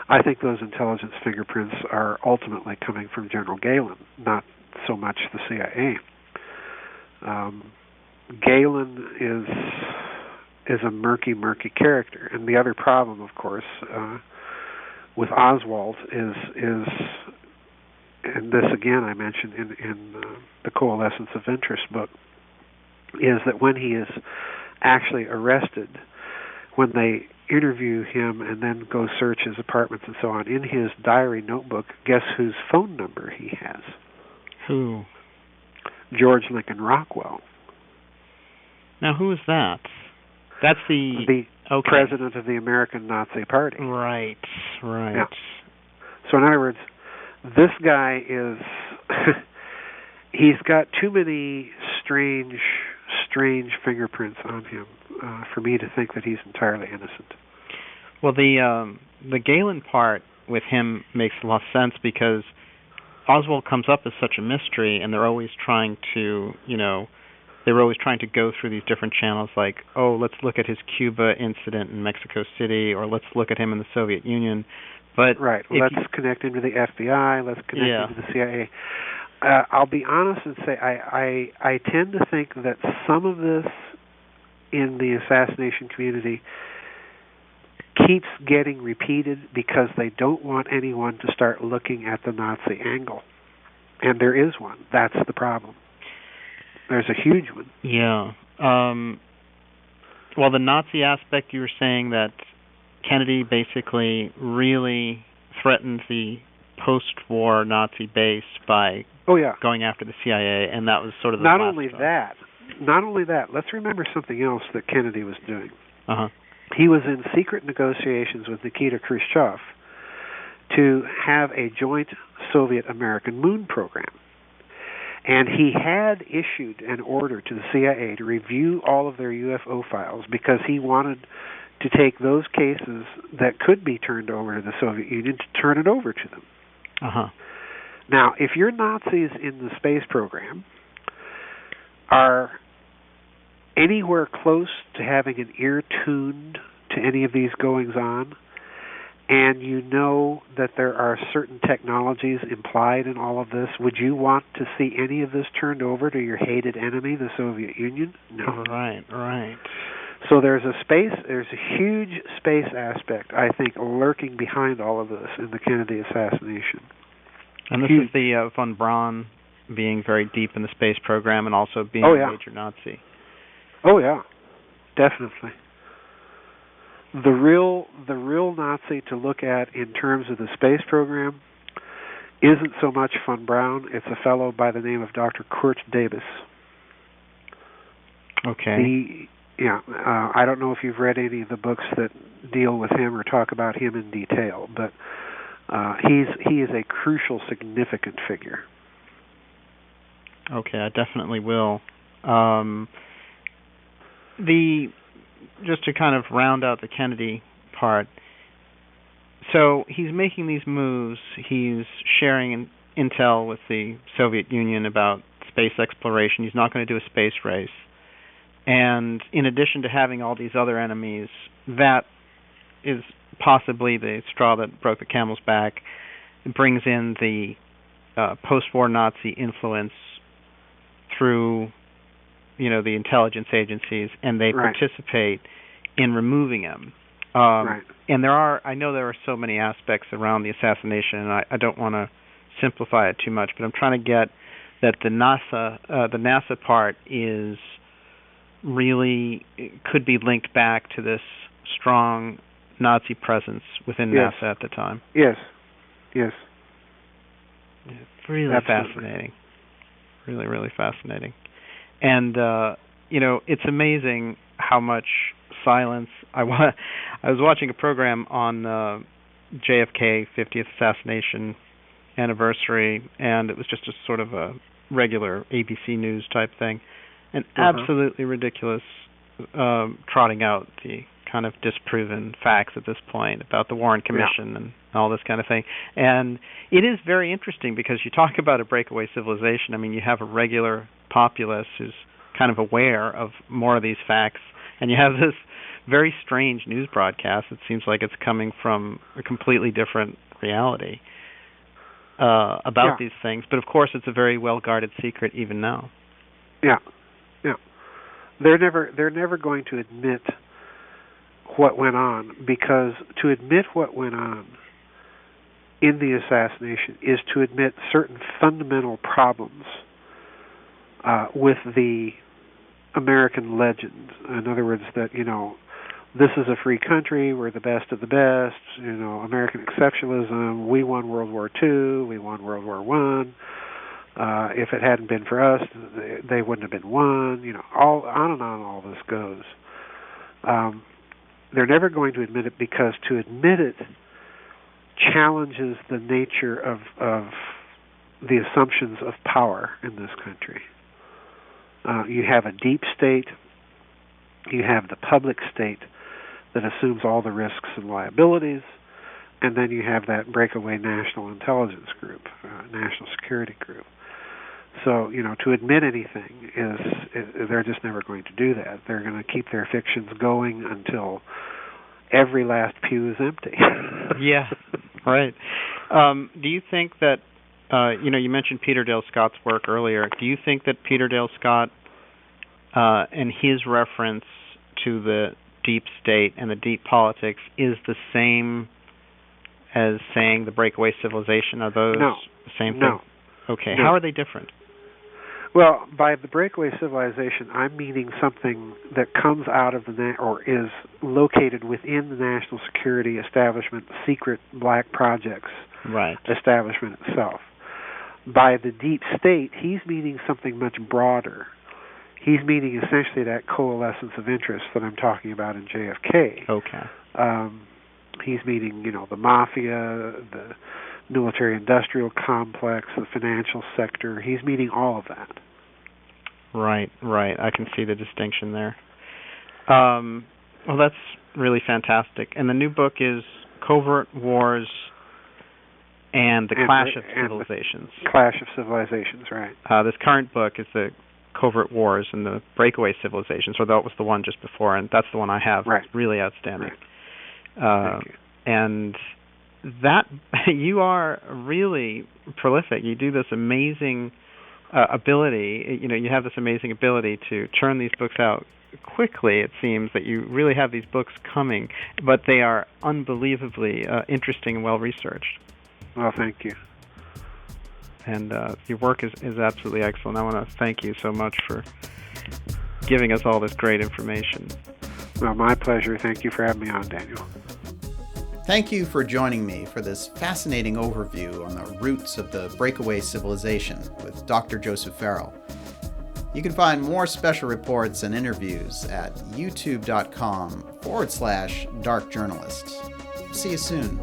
S2: I think those intelligence fingerprints are ultimately coming from General Galen, not so much the CIA. Galen is a murky character, and the other problem, of course, with Oswald is, and this again I mentioned in the Coalescence of Interests book, is that when he is actually arrested, when they interview him and then go search his apartments and so on, in his diary notebook, guess whose phone number he has?
S3: Who?
S2: George Lincoln Rockwell.
S3: Now, who is that? That's the
S2: president of the American Nazi Party.
S3: Right.
S2: Yeah. So in other words, this guy is he's got too many strange fingerprints on him for me to think that he's entirely innocent.
S3: Well, the Galen part with him makes a lot of sense because Oswald comes up as such a mystery, and they're always trying to, they were always trying to go through these different channels, like, oh, let's look at his Cuba incident in Mexico City, or let's look at him in the Soviet Union. But
S2: right. Let's connect him to the FBI. Let's connect him to the CIA. I'll be honest and say I tend to think that some of this in the assassination community keeps getting repeated because they don't want anyone to start looking at the Nazi angle. And there is one. That's the problem. There's a huge one.
S3: Yeah. Well, the Nazi aspect, you were saying that Kennedy basically really threatened the post-war Nazi base by going after the CIA, and that was sort of the
S2: Not only that, let's remember something else that Kennedy was doing. He was in secret negotiations with Nikita Khrushchev to have a joint Soviet-American moon program. And he had issued an order to the CIA to review all of their UFO files because he wanted to take those cases that could be turned over to the Soviet Union to turn it over to them. Now, if your Nazis in the space program are anywhere close to having an ear tuned to any of these goings-on, and you know that there are certain technologies implied in all of this, would you want to see any of this turned over to your hated enemy, the Soviet Union? No.
S3: Right.
S2: So there's a huge space aspect, I think, lurking behind all of this in the Kennedy assassination.
S3: And this is the von Braun being very deep in the space program and also being a major Nazi.
S2: Oh yeah, definitely. The real Nazi to look at in terms of the space program isn't so much von Braun. It's a fellow by the name of Dr. Kurt Debus.
S3: Okay.
S2: I don't know if you've read any of the books that deal with him or talk about him in detail, but he is a crucial, significant figure.
S3: Okay, I definitely will. Just to kind of round out the Kennedy part, so he's making these moves. He's sharing intel with the Soviet Union about space exploration. He's not going to do a space race. And in addition to having all these other enemies, that is possibly the straw that broke the camel's back. It brings in the post-war Nazi influence through, the intelligence agencies, and they participate in removing him. And I know there are so many aspects around the assassination, and I don't want to simplify it too much, but I'm trying to get that the NASA part is really could be linked back to this strong Nazi presence within NASA at the time.
S2: Yes.
S3: It's really
S2: Absolutely.
S3: Fascinating. Really, really fascinating. And it's amazing how much silence. I was watching a program on JFK 50th assassination anniversary, and it was just a sort of a regular ABC News type thing, and absolutely ridiculous, trotting out the kind of disproven facts at this point about the Warren Commission and all this kind of thing. And it is very interesting because you talk about a breakaway civilization. I mean, you have a regular populace who's kind of aware of more of these facts, and you have this very strange news broadcast. It seems like it's coming from a completely different reality about these things. But of course, it's a very well-guarded secret even now.
S2: Yeah. They're never going to admit what went on, because to admit what went on in the assassination is to admit certain fundamental problems with the American legend. In other words, that this is a free country, we're the best of the best, American exceptionalism, we won World War II, we won World War I. If it hadn't been for us, they wouldn't have been won. All on and on all this goes. They're never going to admit it, because to admit it challenges the nature of the assumptions of power in this country. You have a deep state, you have the public state that assumes all the risks and liabilities, and then you have that breakaway national intelligence group, national security group. So, to admit anything they're just never going to do that. They're going to keep their fictions going until every last pew is empty.
S3: Yeah, right. Do you think that, you mentioned Peter Dale Scott's work earlier. Do you think that Peter Dale Scott and his reference to the deep state and the deep politics is the same as saying the breakaway civilization? Are those the same thing?
S2: No.
S3: Okay.
S2: No.
S3: How are they different?
S2: Well, by the breakaway civilization, I'm meaning something that comes out of or is located within the national security establishment, secret black projects establishment itself. By the deep state, he's meaning something much broader. He's meaning essentially that coalescence of interests that I'm talking about in JFK.
S3: Okay.
S2: He's meaning, the mafia, the military-industrial complex, the financial sector. He's meaning all of that.
S3: Right. I can see the distinction there. Well, that's really fantastic. And the new book is Covert Wars and the Clash of Civilizations.
S2: Clash of Civilizations, right.
S3: This current book is the Covert Wars and the Breakaway Civilizations, or that was the one just before, and that's the one I have.
S2: Right.
S3: It's really outstanding.
S2: Right. Thank you.
S3: And that you are really prolific. You do this amazing ability. You have this amazing ability to churn these books out quickly. It seems that you really have these books coming, but they are unbelievably interesting and well researched.
S2: Well, thank you.
S3: And your work is absolutely excellent. I want to thank you so much for giving us all this great information.
S2: Well, my pleasure. Thank you for having me on, Daniel.
S1: Thank you for joining me for this fascinating overview on the roots of the breakaway civilization with Dr. Joseph Farrell. You can find more special reports and interviews at youtube.com/darkjournalists. See you soon.